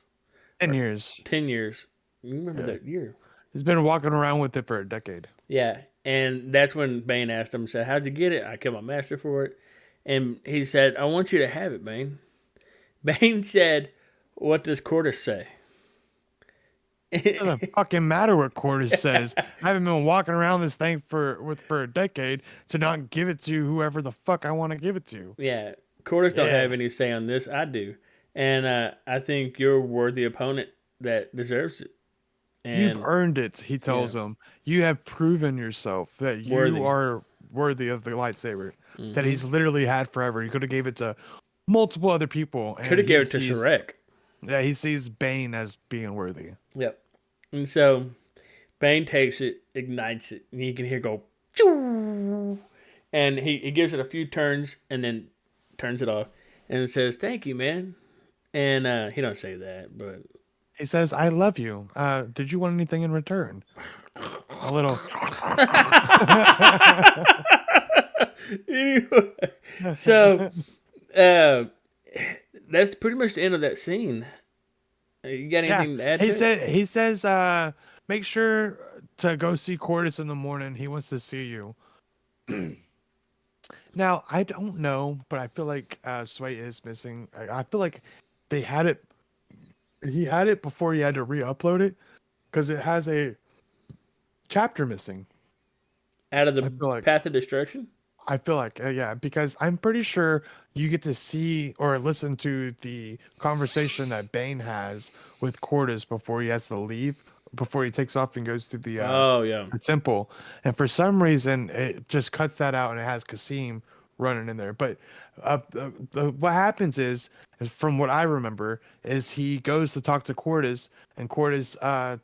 10 years. 10 years. You remember that year? He's been walking around with it for a decade. Yeah, and that's when Bane asked him, said, how'd you get it? I killed my master for it. And he said, I want you to have it, Bane. Bane said, what does Cortus say? It doesn't fucking matter what Cortus says. I haven't been walking around this thing for a decade to not give it to whoever the fuck I want to give it to. Yeah, Cortus don't have any say on this. I do. And I think you're a worthy opponent that deserves it. And you've earned it, he tells him. You have proven yourself that you are worthy of the lightsaber that he's literally had forever. He could have gave it to multiple other people. Could have gave it to Shrek. Yeah, he sees Bane as being worthy. Yep. And so Bane takes it, ignites it, and you can hear go, Choo! And he gives it a few turns and then turns it off and it says, thank you, man. And he don't say that, but he says, I love you. Did you want anything in return? A little. Anyway, so that's pretty much the end of that scene. You got anything to add to it? He says, make sure to go see Cortus in the morning. He wants to see you. Now, I don't know, but I feel like Sway is missing. I feel like they had it. He had it before he had to re-upload it because it has a chapter missing. Out of the Path of Destruction? I feel like, yeah, because I'm pretty sure you get to see or listen to the conversation that Bane has with Cortus before he has to leave, before he takes off and goes to the the temple. And for some reason, it just cuts that out and it has Kasim running in there. But what happens is, from what I remember, is he goes to talk to Cortus, and Cortus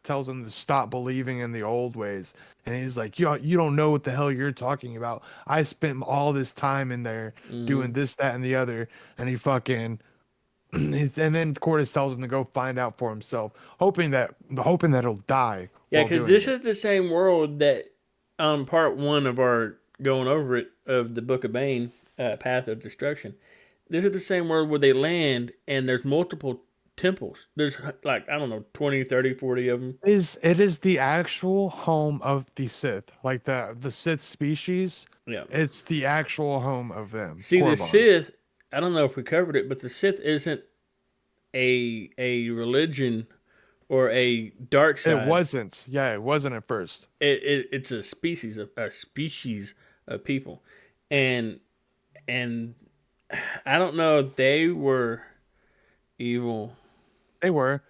tells him to stop believing in the old ways. And he's like, you don't know what the hell you're talking about. I spent all this time in there doing this, that, and the other. And he fucking... and then Cortus tells him to go find out for himself, hoping that he'll die. Yeah, because this is the same world that part one of our going over it of the Book of Bane, Path of Destruction. This is the same world where they land and there's multiple temples. There's like, I don't know, 20, 30, 40 of them. It is the actual home of the Sith, like the Sith species. Yeah, it's the actual home of them. See, Korriban. The Sith, I don't know if we covered it, but the Sith isn't a religion or a dark side. It wasn't. Yeah, it wasn't at first. It's a species of people, and I don't know if they were evil. They were.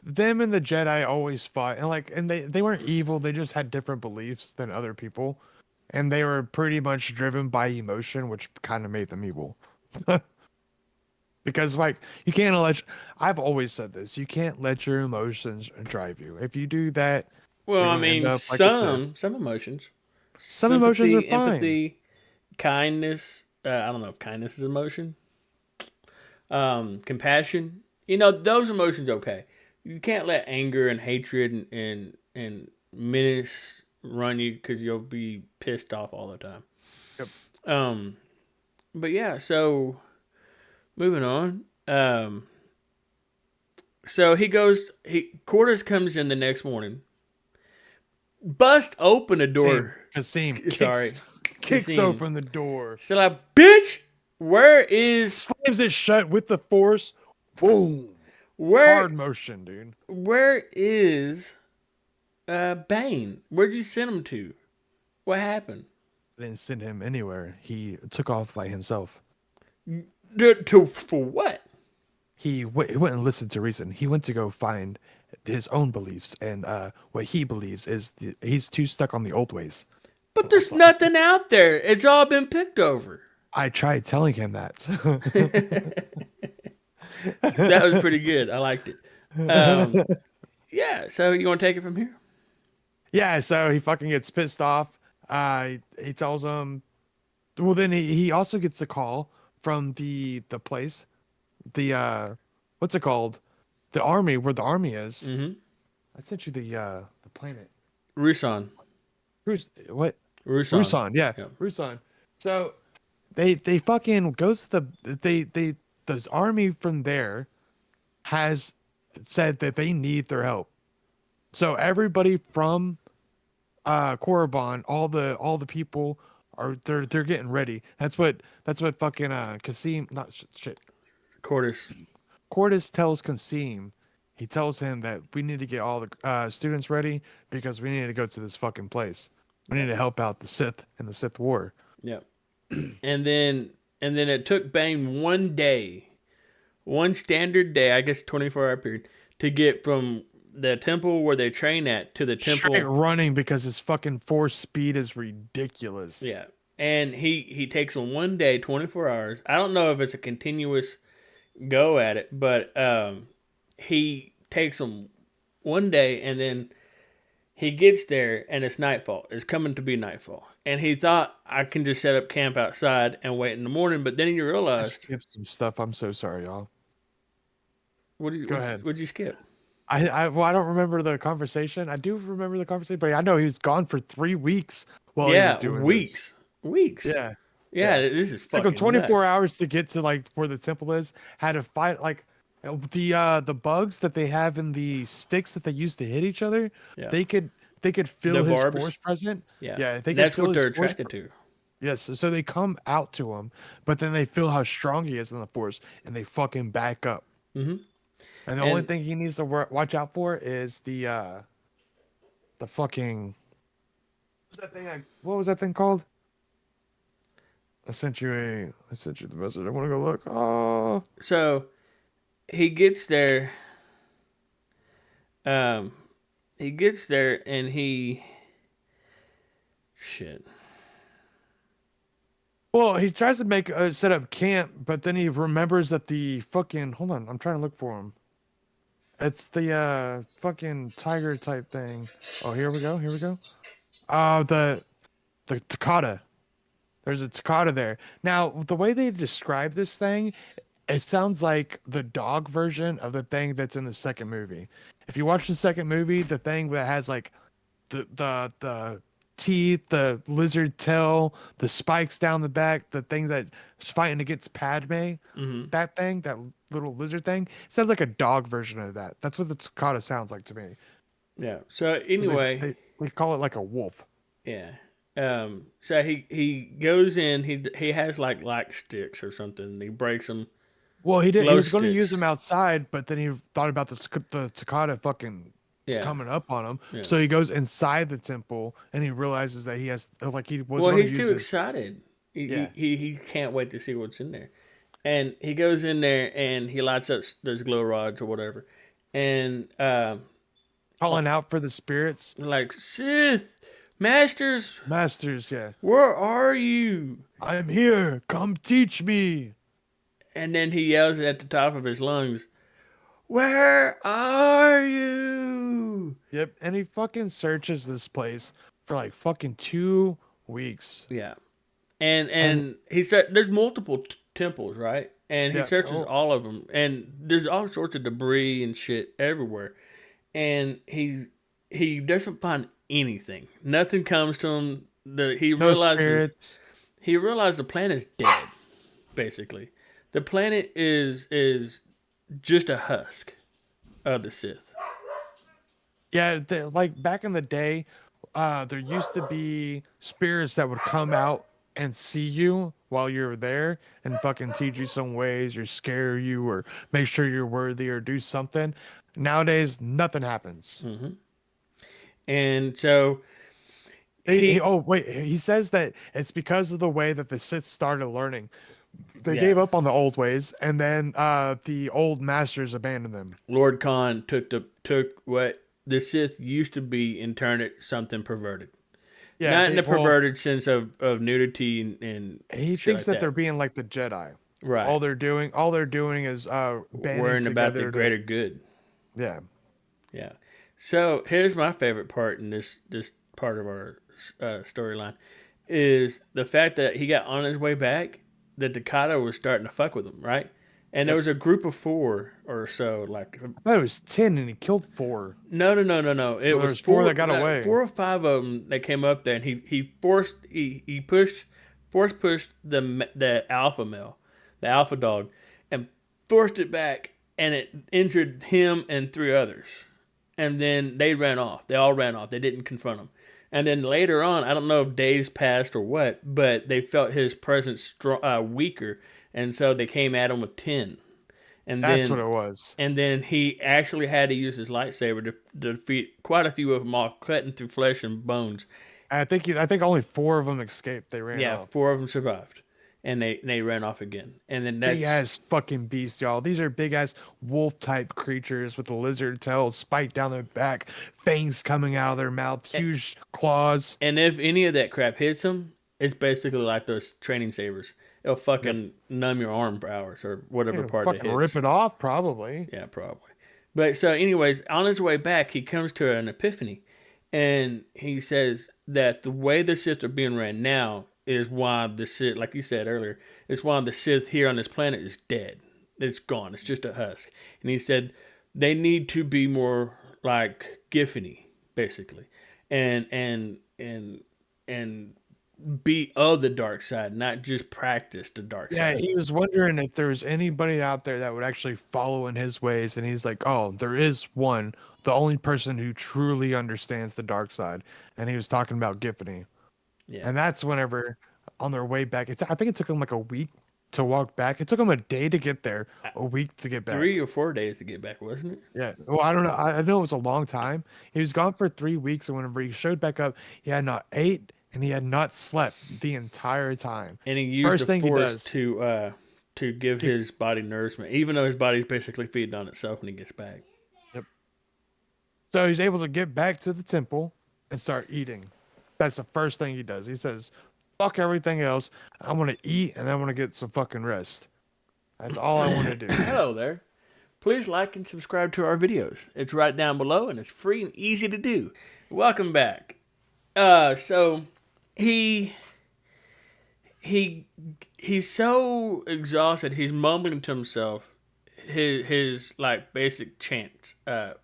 Them and the Jedi always fought, and they weren't evil. They just had different beliefs than other people, and they were pretty much driven by emotion, which kind of made them evil. Because you can't I've always said this, you can't let your emotions drive you. If you do that, well, I mean, some emotions. Some emotions are fine. Empathy, kindness. I don't know if kindness is emotion. Compassion. Those emotions okay. You can't let anger and hatred and menace run you because you'll be pissed off all the time. Yep. But yeah, so moving on. So Cortus comes in the next morning, bust open a door. Kasim kicks open the door. So like, bitch, where is... Slams it shut with the force. Boom. Hard motion, dude. Where is Bane? Where'd you send him to? What happened? I didn't send him anywhere. He took off by himself. For what? He wouldn't listen to reason. He went to go find his own beliefs, and what he believes is he's too stuck on the old ways. But there's nothing out there. It's all been picked over. I tried telling him that. That was pretty good. I liked it. Yeah, so you want to take it from here? Yeah, so he fucking gets pissed off. He tells him. Well, then he also gets a call from the place, the what's it called? The army, where the army is. Mm-hmm. I sent you the planet. Rusan. What? Rusan. Rusan, yeah, Yeah. Rusan. So they fucking go to the army from there has said that they need their help. So everybody from Korriban, all the people are they're getting ready. That's what fucking Kasim not shit. Cordis. Cordis tells Kasim, he tells him that we need to get all the students ready because we need to go to this fucking place. We need Yep. to help out the Sith in the Sith War. Yep. And then it took Bane one day, one standard day, I guess 24-hour period, to get from the temple where they train at to the Straight temple. running because his fucking force speed is ridiculous. Yeah. And he takes them one day, 24 hours. I don't know if it's a continuous go at it, but he takes them one day and then he gets there and it's nightfall. It's coming to be nightfall. And he thought I can just set up camp outside and wait in the morning, but then you I realize skipped some stuff. I'm so sorry, y'all. Go ahead. what'd you skip? Well, I don't remember the conversation. I do remember the conversation, but I know he was gone for 3 weeks while he was Yeah, doing weeks. Weeks. this. Yeah. Yeah, Yeah. this is It took him fucking 24 nuts. hours to get to like where the temple is. Had to fight like the bugs that they have in the sticks that they use to hit each other. Yeah. They could feel The his barbs? force present. Yeah. Yeah, they could That's feel what his they're force. attracted to. Yes, so they come out to him, but then they feel how strong he is in the force, and they fucking back up. Hmm. And the only And thing he needs to watch out for is the fucking what was that thing called? I sent you the message. I want to go look. Oh, so he gets there. Um, he gets there and he shit. well, he tries to make set up camp, but then he remembers that the fucking hold on, I'm trying to look for him. It's the fucking tiger type thing. Oh, here we go. Here we go. The Takata. There's a Takata there. Now, the way they describe this thing, it sounds like the dog version of the thing that's in the second movie. If you watch the second movie, the thing that has like the teeth, the lizard tail, the spikes down the back, the thing that's fighting against Padme, Hmm. that thing, that little lizard thing, sounds like a dog version of that. That's what the Takata sounds like to me. Yeah. So 'Cause anyway, they call it like a wolf. yeah. So he goes in. He has like light sticks or something. He breaks them. Well, he did. He Glow was going to use sticks. them outside, but then he thought about the Takata fucking Yeah. coming up on him. Yeah. So he goes inside the temple and he realizes that he has like he was Well, going to he's use too his. excited. Yeah. He can't wait to see what's in there. And he goes in there and he lights up those glow rods or whatever. And Calling out for the spirits. like, Sith, Masters, Masters, yeah. where are you? I'm here. Come teach me. And then he yells at the top of his lungs, where are you? Yep. And he fucking searches this place for like fucking 2 weeks. Yeah. And And he said there's multiple temples, right? And he yeah. searches Oh, all of them. And there's all sorts of debris and shit everywhere. And he doesn't find anything. Nothing comes to him. no spirits. He realizes the planet's dead, basically. The planet is just a husk of the Sith. Yeah, like back in the day, there used to be spirits that would come out and see you while you're there and fucking teach you some ways or scare you or make sure you're worthy or do something. Nowadays, nothing happens. And so he Oh wait, he says that it's because of the way that the Sith started learning. They yeah, gave up on the old ways, and then the old masters abandoned them. Lord Khan took what the Sith used to be and turned it something perverted. Yeah, Not in the well, perverted sense of nudity and he shit thinks like that they're that. being like the Jedi. Right. All they're doing is banding Worrying about the together greater good. yeah. Yeah. So here's my favorite part in this part of our storyline is the fact that he got on his way back. The Dakota was starting to fuck with him, right? And there Yep. was a group of 4 or so, like I thought it was 10 and he killed 4. no. It Well, was there's 4 that 4, got like, away. 4 or 5 of them that came up there, and he pushed the alpha male, the alpha dog, and forced it back, and it injured him and 3 others. And then they ran off. They all ran off. They didn't confront him. And then later on, I don't know if days passed or what, but they felt his presence weaker, and so they came at him with 10. And That's what then it was. and then he actually had to use his lightsaber to defeat quite a few of them, all cutting through flesh and bones. I think only 4 of them escaped. They ran Yeah, off. 4 of them survived, and they ran off again. And then Big that's ass fucking beasts, y'all. These are big ass wolf type creatures with a lizard tail, spike down their back, fangs coming out of their mouth, huge claws. and if any of that crap hits him, it's basically like those training sabers. It'll Yep. fucking numb your arm for hours or whatever Yeah, part it fucking hits. rip it off, probably. Yeah, probably. But so, anyways, on his way back, he comes to an epiphany, and he says that the way the Sith are being ran now is why the Sith, like you said earlier, is why the Sith here on this planet is dead. It's gone. It's just a husk. And he said they need to be more like Giffany, basically, and be of the dark side, not just practice the dark Yeah, side. he was wondering if there was anybody out there that would actually follow in his ways, and he's like, "Oh, there is one, the only person who truly understands the dark side." And he was talking about Giffany, Yeah, and that's whenever on their way back. I think it took him like a week to walk back. It took him a day to get there, a week to get back. 3 or 4 days to get back, wasn't it? Yeah. Well, I don't know. I know it was a long time. He was gone for 3 weeks, and whenever he showed back up, he had not ate and he had not slept the entire time. And he used First the thing he force does, to give his body nourishment, even though his body's basically feeding on itself when he gets back. Yep. So he's able to get back to the temple and start eating. That's the first thing he does. He says, "Fuck everything else. I want to eat and I want to get some fucking rest. That's all I want to do." Hello there. Please like and subscribe to our videos. It's right down below and it's free and easy to do. Welcome back. So he he's so exhausted. He's mumbling to himself his like basic chants,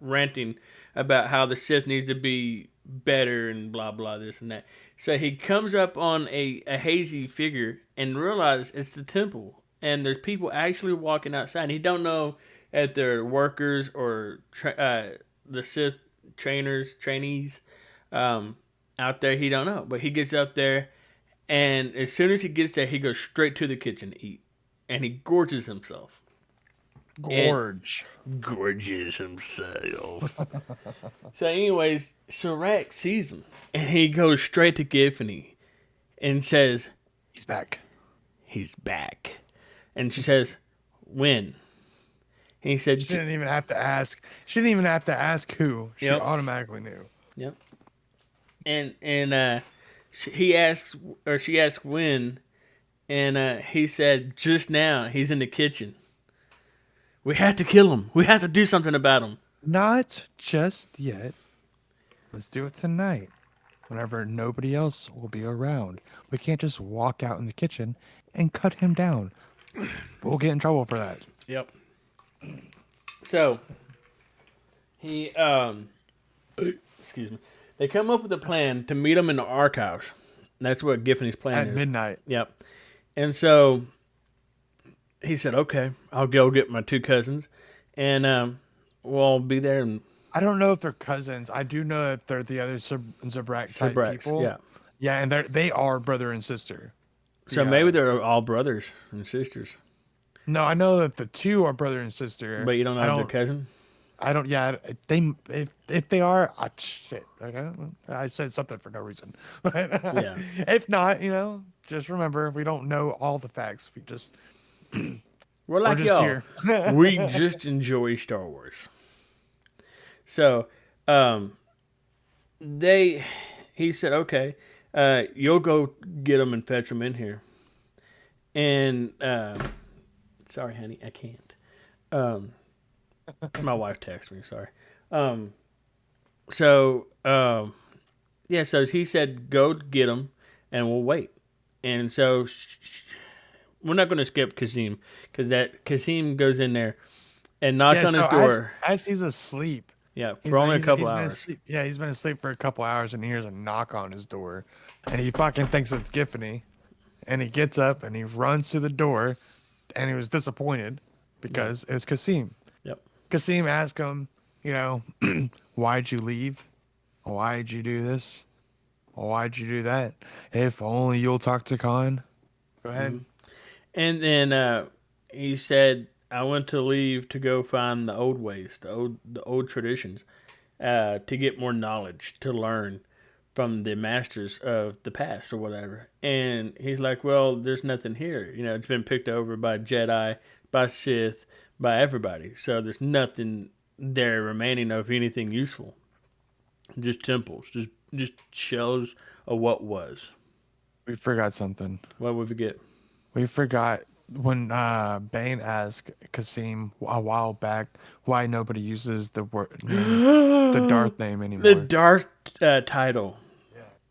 ranting about how the Sith needs to be better and blah blah this and that. So he comes up on a hazy figure and realizes it's the temple, and there's people actually walking outside. And he don't know if they're workers or the Sith trainees out there. He don't know, but he gets up there, and as soon as he gets there, he goes straight to the kitchen to eat, and he gorges himself. Gorge. Gorges himself. So, anyways, Shrek sees him, and he goes straight to Giffany and says, He's back. "He's back." And she says, "When?" And he said, She didn't even have to ask. She didn't even have to ask who. She Yep. automatically knew. "Yep." And he asks, or she asks when, and he said, "Just now. He's in the kitchen. We have to kill him. We have to do something about him." Not just yet. Let's do it tonight. Whenever nobody else will be around. We can't just walk out in the kitchen and cut him down. We'll get in trouble for that. Yep. So he excuse me. They come up with a plan to meet him in the archives. That's what Giffany's plan At is. midnight. Yep. And so he said, "Okay, I'll go get my 2 cousins, and we'll be there." And I don't know if they're cousins. I do know that they're the other Zabrak type Sabraks, people. yeah. Yeah, and they are brother and sister. So Yeah. maybe they're all brothers and sisters, No, I know that the 2 are brother and sister. but you don't know I if they're cousin. I don't. Yeah, if they are, shit. Okay, I said something for no reason. But Yeah. if not, just remember we don't know all the facts. We just We're like just y'all. here. We just enjoy Star Wars. So, he said, "Okay, you'll go get them and fetch them in here." And sorry, honey, I can't. My wife texted me. Sorry. So yeah, so he said go get him, and we'll wait. And so we're not going to skip Kazim because that Kazim goes in there and knocks Yeah, on so his door. as he's asleep, Yeah, for only a couple he's been hours. asleep. Yeah, he's been asleep for a couple hours and he hears a knock on his door, and he fucking thinks it's Giffany, and he gets up and he runs to the door, and he was disappointed Yeah. because it was Kasim. Yep. Kasim asked him, you know, why'd you leave? Why'd you do this? Why'd you do that? If only you'll talk to Khan. Go ahead. And then he said, "I want to leave to go find the old ways, the old traditions, to get more knowledge, to learn from the masters of the past or whatever." And he's like, "Well, there's nothing here. You know, it's been picked over by Jedi, by Sith, by everybody. So there's nothing there remaining of anything useful. Just temples, just shells of what was. We forgot something. What would we forget? We forgot when Bane asked Kasim a while back why nobody uses the word name, the Darth name The anymore. Darth title.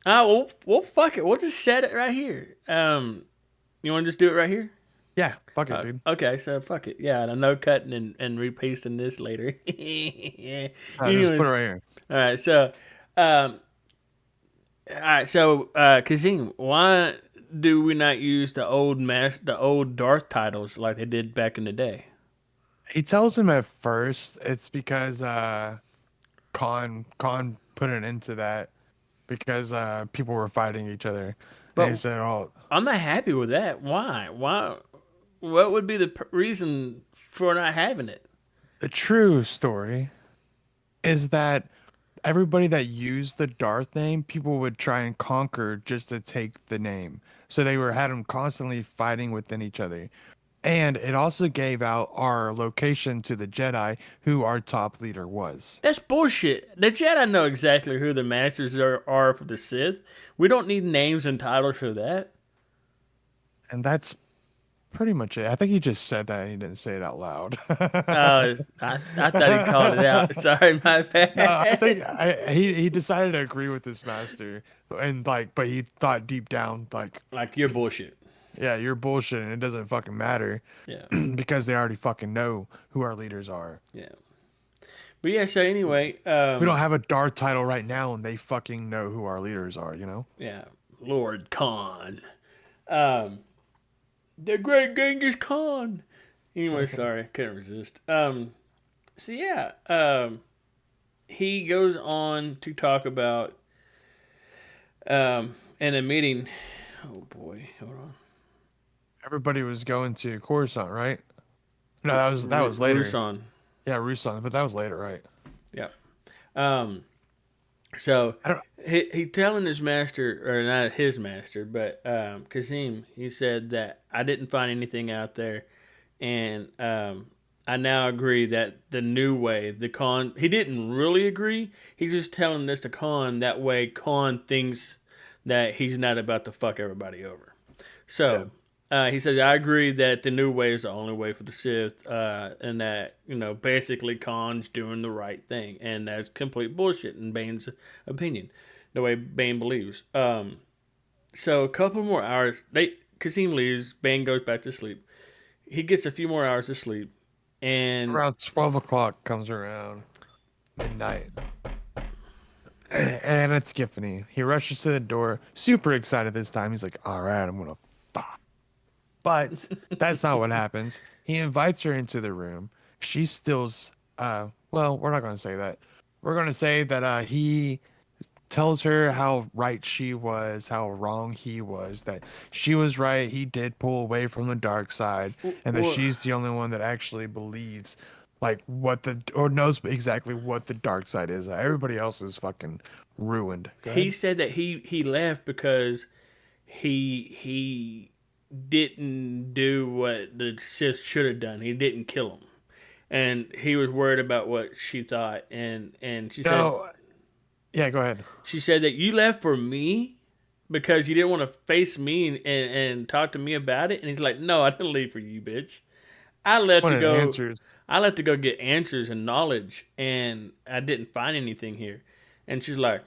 Oh, well, fuck it. We'll just set it right here. You want to just do it right here? Yeah, fuck it, dude. Okay, so fuck it. Yeah, and I know cutting and repasting this later. Just put it Anyways, right here. all right. So, um, all right. So, Kazim, why do we not use the old Darth titles like they did back in the day? He tells him at first it's because Khan put an end to that because people were fighting each other. And he But said, "Oh, I'm not happy with that. Why? Why? What would be the reason for not having it? the true story is that everybody that used the Darth name, people would try and conquer just to take the name. So they were had them constantly fighting within each other. And it also gave out our location to the Jedi, who our top leader was. That's bullshit. The Jedi know exactly who the masters are for the Sith. We don't need names and titles for that. And that's pretty much it. I think he just said that and he didn't say it out loud. I thought he called it out. Sorry, my No, I think bad. he decided to agree with his master, and like, but he thought deep down like, Like you're bullshit. yeah, you're bullshit, and it doesn't fucking matter Yeah, because they already fucking know who our leaders are. yeah. But yeah. So anyway, We don't have a Darth title right now, and they fucking know who our leaders are. You know? yeah, Lord Khan, um, the Great Genghis Khan. Anyway, sorry, couldn't resist. So yeah, he goes on to talk about in a meeting. Oh boy, hold on. Everybody was going to Coruscant, right? No, that was later. Rusan. Yeah, Rusan, but that was later, right? Yeah. Um. So I don't. he telling his master, or not his master, but Kazim. He said that I didn't find anything out there, and I now agree that the new way, the Khan. He didn't really agree. He's just telling this to Khan. That way, Khan thinks that he's not about to fuck everybody over. Yeah. So he says, I agree that the new way is the only way for the Sith, and that, basically Khan's doing the right thing. And that's complete bullshit in Bane's opinion, the way Bane believes. So a couple more hours, Kasim leaves, Bane goes back to sleep. He gets a few more hours of sleep, and Around 12 o'clock comes around midnight, and it's Giffany. He rushes to the door, super excited this time. He's like, "All right, I'm gonna fuck." But that's not what happens. He invites her into the room. She still's well, we're not gonna say that. We're gonna say that he tells her how right she was, how wrong he was, that she was right, he did pull away from the dark side, and that well, she's the only one that actually believes like what the or knows exactly what the dark side is. Everybody else is fucking ruined. Go he ahead. said that he left because he didn't do what the Sith should have done. He didn't kill him, and he was worried about what she thought. And No, yeah, go ahead. she said that you left for me because you didn't want to face me and talk to me about it. And he's like, no, I didn't leave for you, bitch. I left to Wanted go. answers. I left to go get answers and knowledge, and I didn't find anything here. And she's like,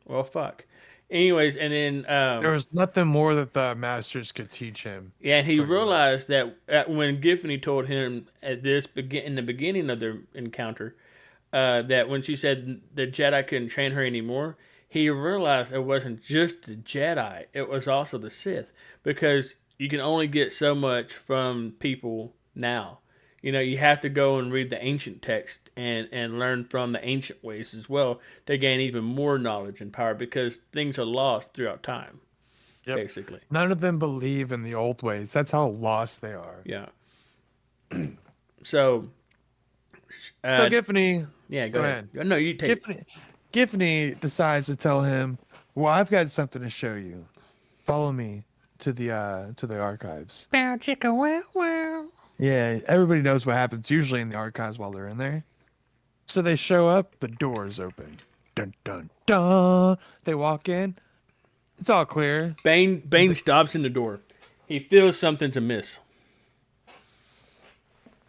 well, fuck. Anyways, and then There was nothing more that the masters could teach him. yeah, and he pretty much. realized that when Giffany told him in the beginning of their encounter, that when she said the Jedi couldn't train her anymore, he realized it wasn't just the Jedi; it was also the Sith, because you can only get so much from people now. You know, you have to go and read the ancient text and learn from the ancient ways as well to gain even more knowledge and power, because things are lost throughout time, Yep. basically. None of them believe in the old ways. That's how lost they are. Yeah. So, So Giffany, yeah, go go ahead. ahead. No, you take. Giffany decides to tell him, "Well, I've got something to show you. Follow me to the archives." Bow chicka wow wow. Yeah, everybody knows what happens usually in the archives while they're in there. So they show up, the door's open. Dun dun dun. They walk in. It's all clear. Bane stops in the door. He feels something's amiss,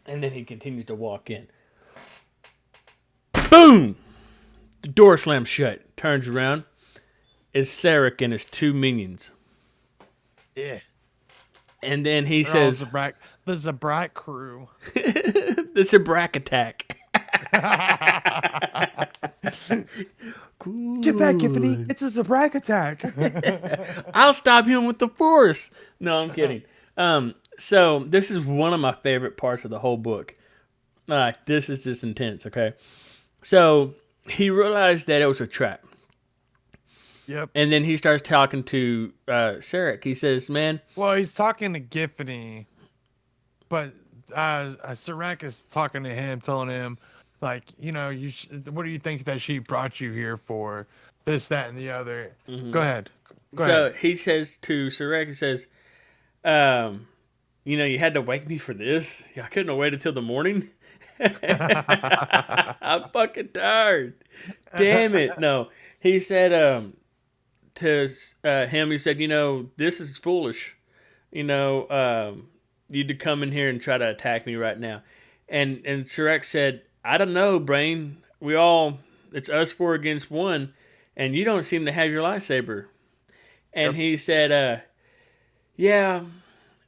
and then he continues to walk in. Boom! The door slams shut. Turns around. It's Sarek and his 2 minions. Yeah. And then he They're all says, the Zabrak crew. the Sabrak attack. Get back, Giffany. It's a Zabrak attack. I'll stop him with the Force. No, I'm kidding. So this is one of my favorite parts of the whole book. This is just intense, okay? So he realized that it was a trap. Yep. And then he starts talking to Sarek. He says, man, Well, he's talking to Giffany, but Serac is talking to him, telling him, like, you know, what do you think that she brought you here for? This, that, and the other. Go ahead. Go ahead. he says to Sarek, he says, you know, you had to wake me for this? I couldn't have waited till the morning. I'm fucking tired. Damn it. No. He said to him, he said, you know, this is foolish. You know, you'd to come in here and try to attack me right now. And Sarek said, I don't know, Brain. It's us 4 against 1, and you don't seem to have your lightsaber. And he said, yeah,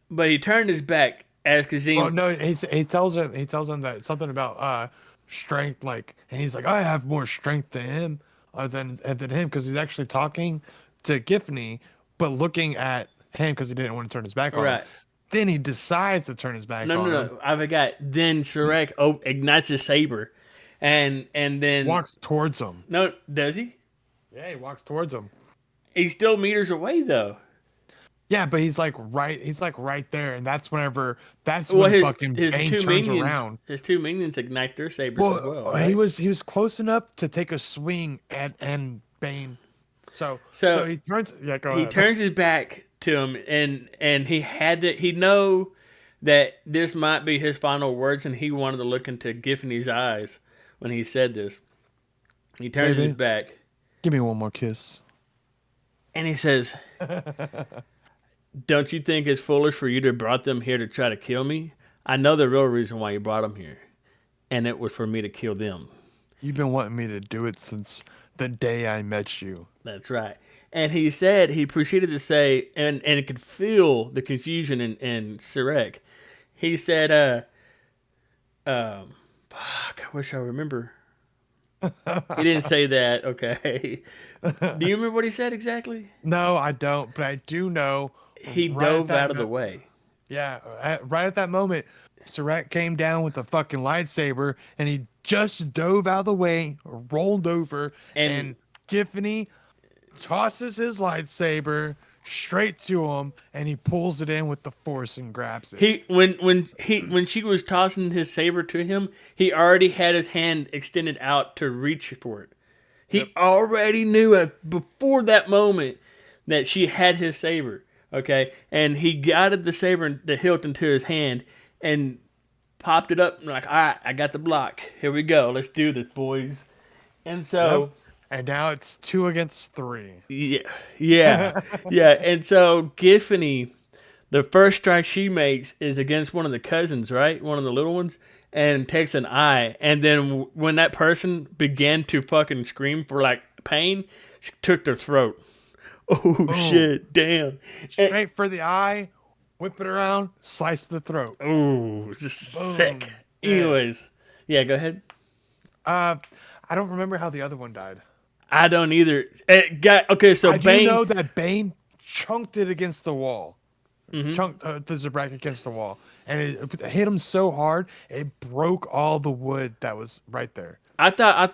but he turned his back as Kazim. Well, no, he tells him that something about strength, like, and he's like, I have more strength than him, than him, because he's actually talking to Giffany, but looking at him because he didn't want to turn his back on him. Then he decides to turn his back on him. No, I forgot. Then Sarek ignites his saber, and then walks towards him. No, does he? Yeah, he walks towards him. He's still meters away though. Yeah, but he's like right there, and that's when his fucking Bane turns around. His 2 minions ignite their sabers as well. Right? He was close enough to take a swing at Bane. So he turns. Yeah, go ahead. He turns his back to him, and he know that this might be his final words, and he wanted to look into Giffany's eyes when he said this. He turns his back. Give me one more kiss. And he says, don't you think it's foolish for you to brought them here to try to kill me? I know the real reason why you brought them here, and it was for me to kill them. You've been wanting me to do it since the day I met you. That's right. And he proceeded to say, and it could feel the confusion in Sarek. He said, fuck, I wish I remember. He didn't say that, okay. Do you remember what he said exactly? No, I don't, but I do know. He dove out of the way. Yeah, right at that moment, Sarek came down with the fucking lightsaber, and he just dove out of the way, rolled over, and Giffany tosses his lightsaber straight to him, and he pulls it in with the Force and grabs it. When she was tossing his saber to him, he already had his hand extended out to reach for it. He already knew before that moment that she had his saber. Okay, and he guided the saber, the hilt, into his hand and popped it up. And like, all right, I got the block. Here we go. Let's do this, boys. And so, and now it's 2 against 3. Yeah. And so Giffany, the first strike she makes is against one of the cousins, right? One of the little ones, and takes an eye, and then when that person began to fucking scream for like pain, she took their throat. Oh Boom. shit! Damn. Straight for the eye, whip it around, slice the throat. Oh, just sick. Boom. Dead. Anyways, yeah, go ahead. Uh, I don't remember how the other one died. I don't either. Okay, so I do Bane. know that Bane chunked it against the wall. Mm-hmm. Chunked the Zabrak against the wall, and it hit him so hard it broke all the wood that was right there. I thought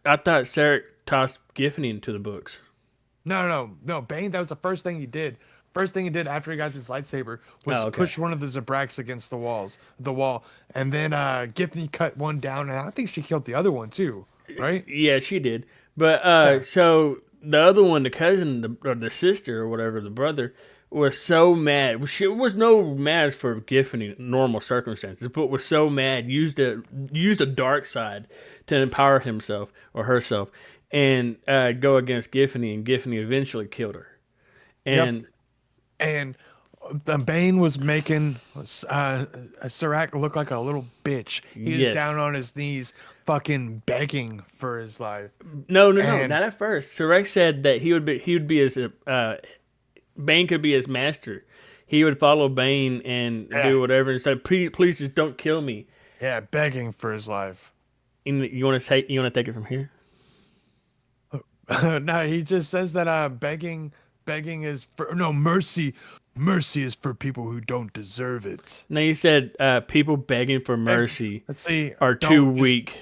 Sarek tossed Giffany into the books. No. Bane, that was the first thing he did. First thing he did after he got his lightsaber was Oh, okay. push one of the Zabraks against the wall, and then Giffany cut one down, and I think she killed the other one too, right? Yeah, she did. But so the other one, the cousin or the sister or whatever, the brother, was so mad. She was no match for Giffany in normal circumstances, but was so mad. Used a dark side to empower himself or herself and go against Giffany, and Giffany eventually killed her. And And the Bane was making Serac look like a little bitch. He was Yes. down on his knees, fucking begging for his life. no, And- not at first. Sarek said that he would be his Bane could be his master. He would follow Bane and do whatever and say, please just don't kill me. Yeah, begging for his life. And you want to take it from here? No, he just says that begging is for mercy. Mercy is for people who don't deserve it. No, you said people begging for mercy Let's see. are don't too just- weak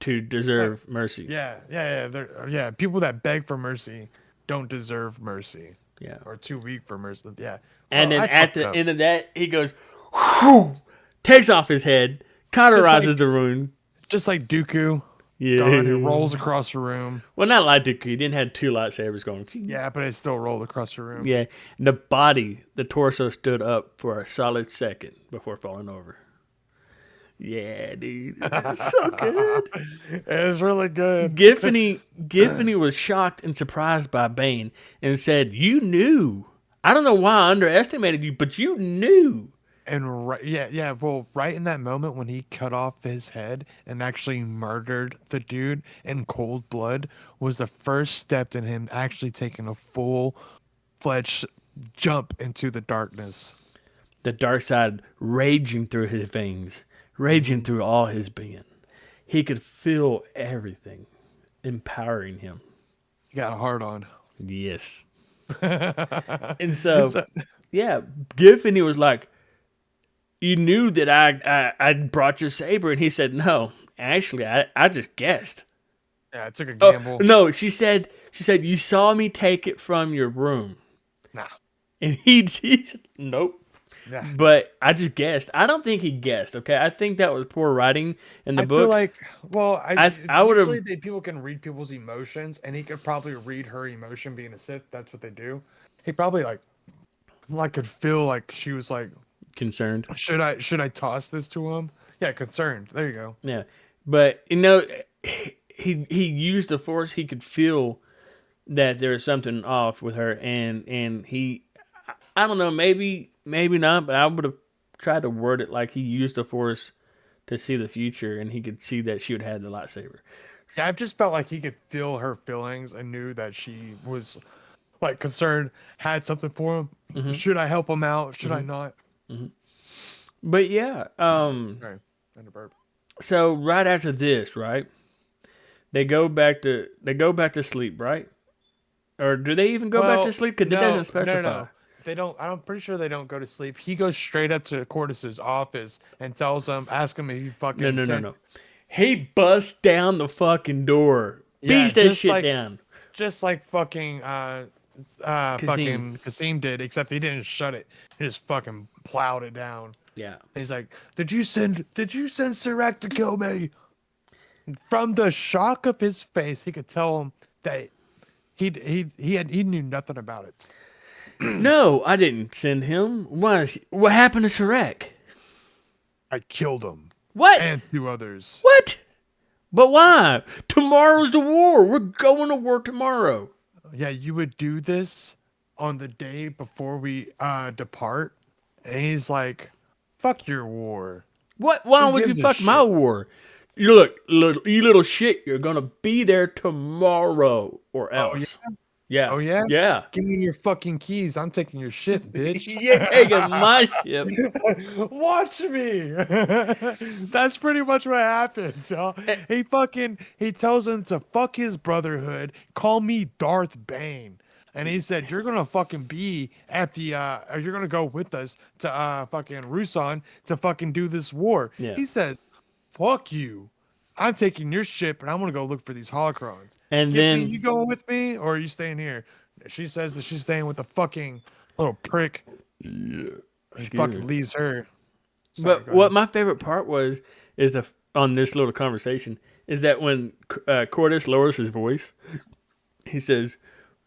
to deserve mercy. Yeah. People that beg for mercy don't deserve mercy. Yeah. Or too weak for mercy. Yeah. And Well, then I at fucked the up. end of that, he goes, whew, takes off his head, cauterizes like- the wound. Just like Dooku. Yeah. Done, it rolls across the room. Well, not like Dooku. He didn't have two lightsabers going. Yeah, but it still rolled across the room. Yeah. And the body, the torso stood up for a solid second before falling over. Yeah, dude. It's so good. It was really good. Giffany was shocked and surprised by Bane and said, "You knew. I don't know why I underestimated you, but you knew." And well, right in that moment when he cut off his head and actually murdered the dude in cold blood was the first step in him actually taking a full-fledged jump into the darkness. The dark side raging through his veins, raging through all his being. He could feel everything, empowering him. He got a hard on. Yes. And so, yeah, Giffany was like, "You knew that I brought your saber," and he said, "No, actually, I just guessed." Yeah, it took a Oh, gamble. no, she said, "You saw me take it from your room," Nah. and he said, "Nope." Yeah. But I just guessed. I don't think he guessed. Okay, I think that was poor writing in the I book. feel like, well, I would've- usually people can read people's emotions, and he could probably read her emotion being a Sith. That's what they do. He probably could feel like she was like, Concerned. should I toss this to him? Yeah, concerned. There you go. Yeah, but he used the force. He could feel that there was something off with her, and he, I don't know, maybe not, but I would have tried to word it like he used the force to see the future, and he could see that she would have the lightsaber. Yeah, I just felt like he could feel her feelings and knew that she was like concerned, had something for him. Mm-hmm. Should I help him out? Should I not? But yeah, Sorry, and a burp. so right after this, right, they go back to sleep, right? Or do they even go back Well, to sleep? Because it no, doesn't specify. No. They don't. I'm pretty sure they don't go to sleep. He goes straight up to Cortis's office and asks him if he fucking No. He busts down the fucking door. Yeah, Beats that just shit like- down. just like fucking fucking Kasim did, except he didn't shut it. He just fucking plowed it down. Yeah. He's like, Did you send Serac to kill me? From the shock of his face, he could tell him that he knew nothing about it. No, I didn't send him. What happened to Shrek? I killed him What? and two others. What? But why? Tomorrow's the war. We're going to war tomorrow. Yeah, you would do this on the day before we depart. And he's like, fuck your war. What? Why Who would you gives a fuck my shit? war? You look, you little shit. You're gonna be there tomorrow or Oh yeah. else. Yeah. Oh yeah. Yeah. Give me your fucking keys. I'm taking your shit, bitch. You're taking my ship. Watch me. That's pretty much what happens. Y'all. He tells him to fuck his brotherhood. Call me Darth Bane. And he said, "You're gonna fucking be at the or you're gonna go with us to fucking Rusan to fucking do this war." Yeah. He says, "Fuck you. I'm taking your ship and I'm gonna go look for these holocrons. And Give me, then you going with me or are you staying here?" She says that she's staying with the fucking little prick. He Excuse fucking me. leaves her. Sorry, But go what ahead. my favorite part was is on this little conversation is that when Cordis lowers his voice, he says,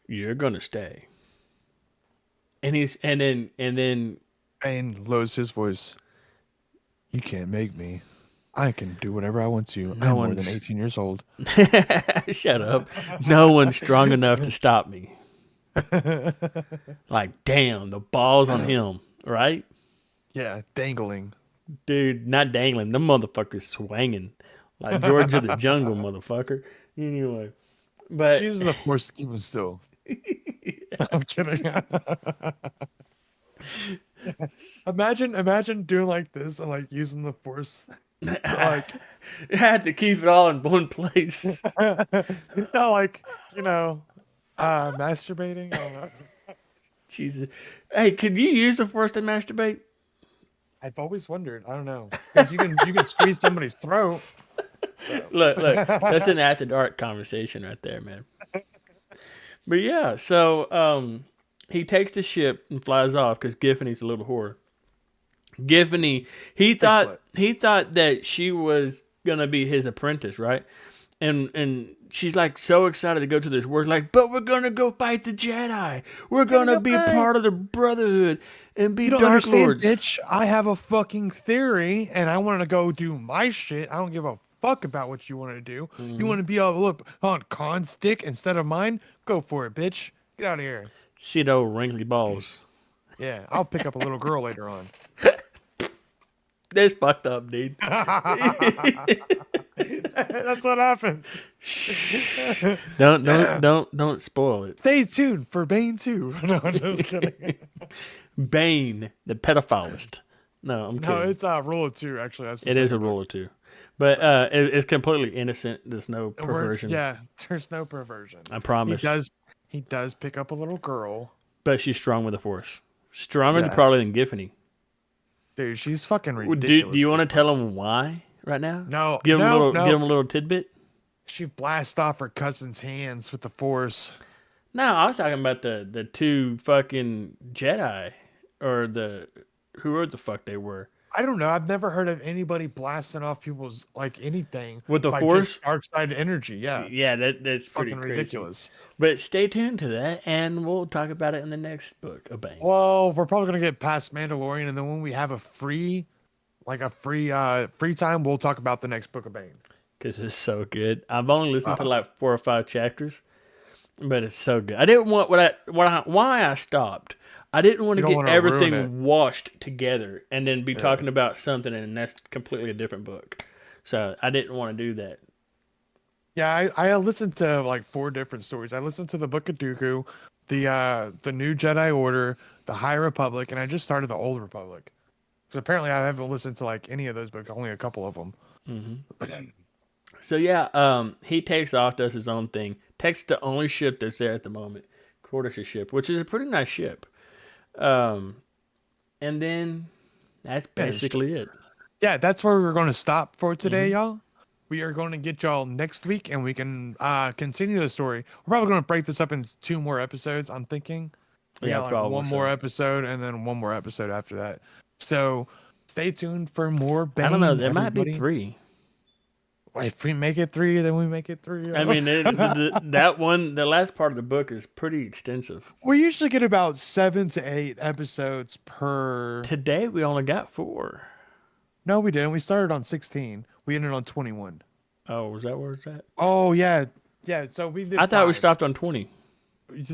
"You're gonna stay," and then Bane lowers his voice. You can't make me. I can do whatever I want to. No I'm more than one's 18 years old. shut up. No one's strong enough to stop me. Like, damn, the ball's on him, right? Yeah, dangling. Dude, not dangling. Them motherfuckers swinging like George of the Jungle, motherfucker. Anyway, He but uses the force to keep him still. I'm kidding. Imagine doing like this and like using the force to like you had to keep it all in one place. not like, you know, masturbating. I don't know. Jesus. Hey, could you use the force to masturbate? I've always wondered. I don't know. Because you can squeeze somebody's throat. Look, that's an after dark conversation right there, man. But yeah, so he takes the ship and flies off because Giffany's a little whore. Giffany, Excellent. he thought that she was gonna be his apprentice, right? And she's like so excited to go to this war, like, but we're gonna go fight the Jedi. We're gonna be part of the Brotherhood and be You don't Dark understand, Lords. bitch. I have a fucking theory, and I want to go do my shit. I don't give a fuck about what you want to do. You want to be able to look on Khan's dick instead of mine? Go for it, bitch. Get out of here. See those wrinkly balls. Yeah, I'll pick up a little girl later on. That's fucked up, dude. That's what happens. Don't spoil it. Stay tuned for Bane 2. No, I'm just kidding. Bane, the pedophilist. No, I'm No, kidding. it's Rule of 2, actually. That's the It is a second book. rule or two, but it's completely innocent. There's no perversion. Yeah, there's no perversion. I promise. He does pick up a little girl. But she's strong with the force. Stronger Yeah. probably than Giffany. Dude, she's fucking Do ridiculous. you want to tell him why right now? No, Give him no. give him a little tidbit. She blasts off her cousin's hands with the force. No, I was talking about the two fucking Jedi, or whoever the fuck they were. I don't know. I've never heard of anybody blasting off people's like anything With the like force? just dark side energy. Yeah, Yeah, that's pretty fucking crazy. ridiculous. But stay tuned to that, and we'll talk about it in the next book of Bane. Well, we're probably gonna get past Mandalorian, and then when we have a free time, we'll talk about the next book of Bane. Because it's so good. I've only listened to like 4 or 5 chapters, but it's so good. I didn't want why I stopped. I didn't want to You don't get wanna ruin it. everything washed together and then be talking about something, and that's completely a different book. So I didn't want to do that. Yeah, I listened to like 4 different stories. I listened to the Book of Dooku, the New Jedi Order, the High Republic, and I just started the Old Republic. So apparently I haven't listened to like any of those books, only a couple of them. So yeah, he takes off, does his own thing, takes the only ship that's there at the moment, Cordis' ship, which is a pretty nice ship. And then that's basically it. Yeah, that's where we're going to stop for today, y'all. We are going to get y'all next week, and we can continue the story. We're probably going to break this up into 2 more episodes, I'm thinking. Yeah, Like probably one so. more episode, and then 1 more episode after that. So stay tuned for more Bane. I don't know. There might be everybody. 3. If we make it 3, then we make it 3. I mean, that one, the last part of the book is pretty extensive. we usually get about 7 to 8 episodes per. Today we only got 4. No, we didn't. We started on 16. We ended on 21. Oh, was that where it's at? Oh yeah. So we did. I thought we 5. stopped on 20.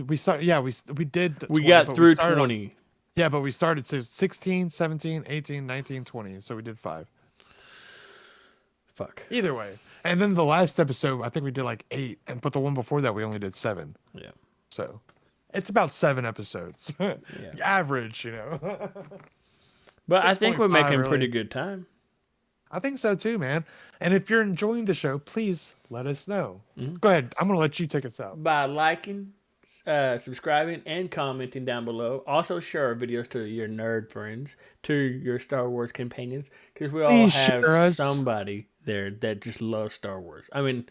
We start. Yeah, we did. We 20, got but through started on- 20. yeah, but we started 16, 17, 18, 19, 20. So we did 5. Fuck. Either way. And then the last episode, I think we did like 8, but the one before that we only did 7. Yeah. So it's about 7 episodes. Yeah. The average, you know. But I think we're 6.5 making really. pretty good time. I think so too, man. And if you're enjoying the show, please let us know. Mm-hmm. Go ahead. I'm gonna let you take us out. By liking, subscribing, and commenting down below. Also share our videos to your nerd friends, to your Star Wars companions, because we all Please have share us. somebody there that just loves Star Wars. I mean,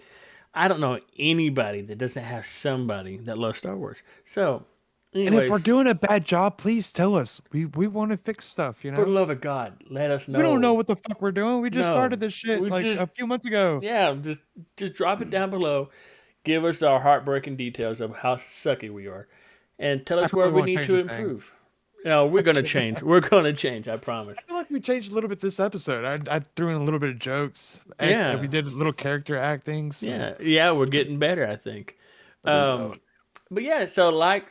I don't know anybody that doesn't have somebody that loves Star Wars. So, anyways, And if we're doing a bad job, please tell us. We want to fix stuff, you for the know. love of God, let us know. We don't know what the fuck we're doing. We just No. started this shit We like just- a few months ago. Yeah, just drop it down below. Give us our heartbreaking details of how sucky we are, and tell us where really we won't need change to a thing. improve. No, we're gonna change. We're gonna change. I promise. I feel like we changed a little bit this episode. I threw in a little bit of jokes. Yeah. We did little character acting. So. Yeah, we're getting better, I think. But yeah, so like,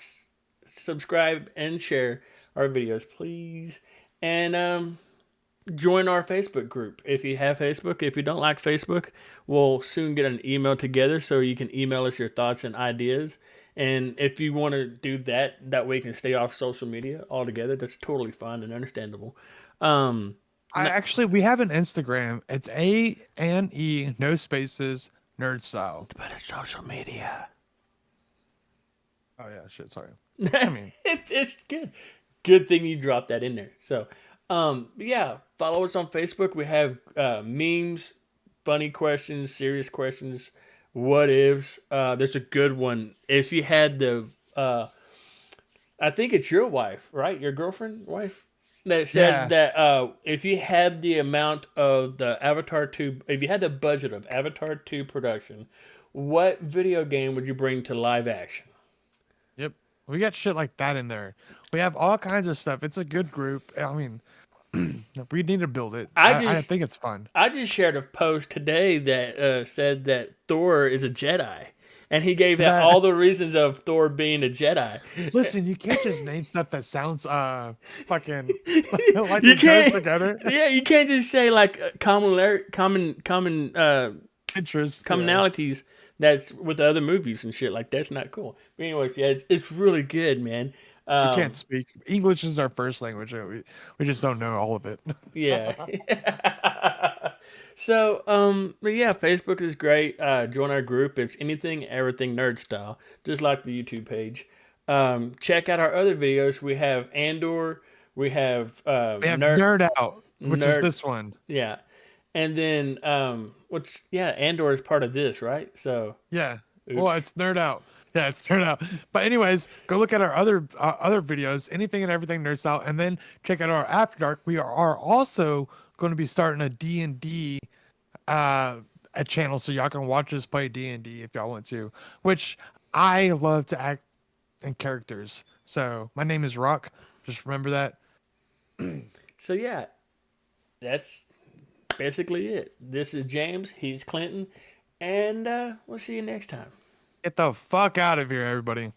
subscribe, and share our videos, please, and join our Facebook group if you have Facebook. If you don't like Facebook, we'll soon get an email together so you can email us your thoughts and ideas. And if you want to do that, that way you can stay off social media altogether. That's totally fine and understandable. We have an Instagram. It's ANE, no spaces, nerd style. But it's social media. Oh yeah, shit. Sorry. I mean, it's good. Good thing you dropped that in there. So, yeah, follow us on Facebook. We have memes, funny questions, serious questions, what ifs. There's a good one. If you had the, I think it's your wife, right? Your girlfriend, wife, that said that if you had the amount of the Avatar 2, if you had the budget of Avatar 2 production, what video game would you bring to live action? yep. We got shit like that in there. We have all kinds of stuff. It's a good group. I mean, we need to build it. I think it's fun. I just shared a post today that said that Thor is a Jedi, and he gave out all the reasons of Thor being a Jedi. Listen, you can't just name stuff that sounds fucking like You it goes can't. together. Yeah, you can't just say like common Interest. commonalities that's with the other movies and shit. Like that's not cool. But anyways, yeah, it's really good, man. We can't speak. English is our first language. We just don't know all of it. Yeah. So, but yeah, Facebook is great. Join our group. It's anything, everything nerd style, just like the YouTube page. Check out our other videos. We have Andor. We have We have Nerd Out, which is this one. Yeah, and then Andor is part of this, right? So Yeah. Well, Oops. it's Nerd Out. Yeah, it's Nerd Out. But anyways, go look at our other videos, anything and everything nerd style, and then check out our After Dark. We are also going to be starting a D&D a channel, so y'all can watch us play D&D if y'all want to. Which I love to act in characters. So my name is Rock. Just remember that. So yeah, that's basically it. This is James. He's Clinton, and we'll see you next time. Get the fuck out of here, everybody.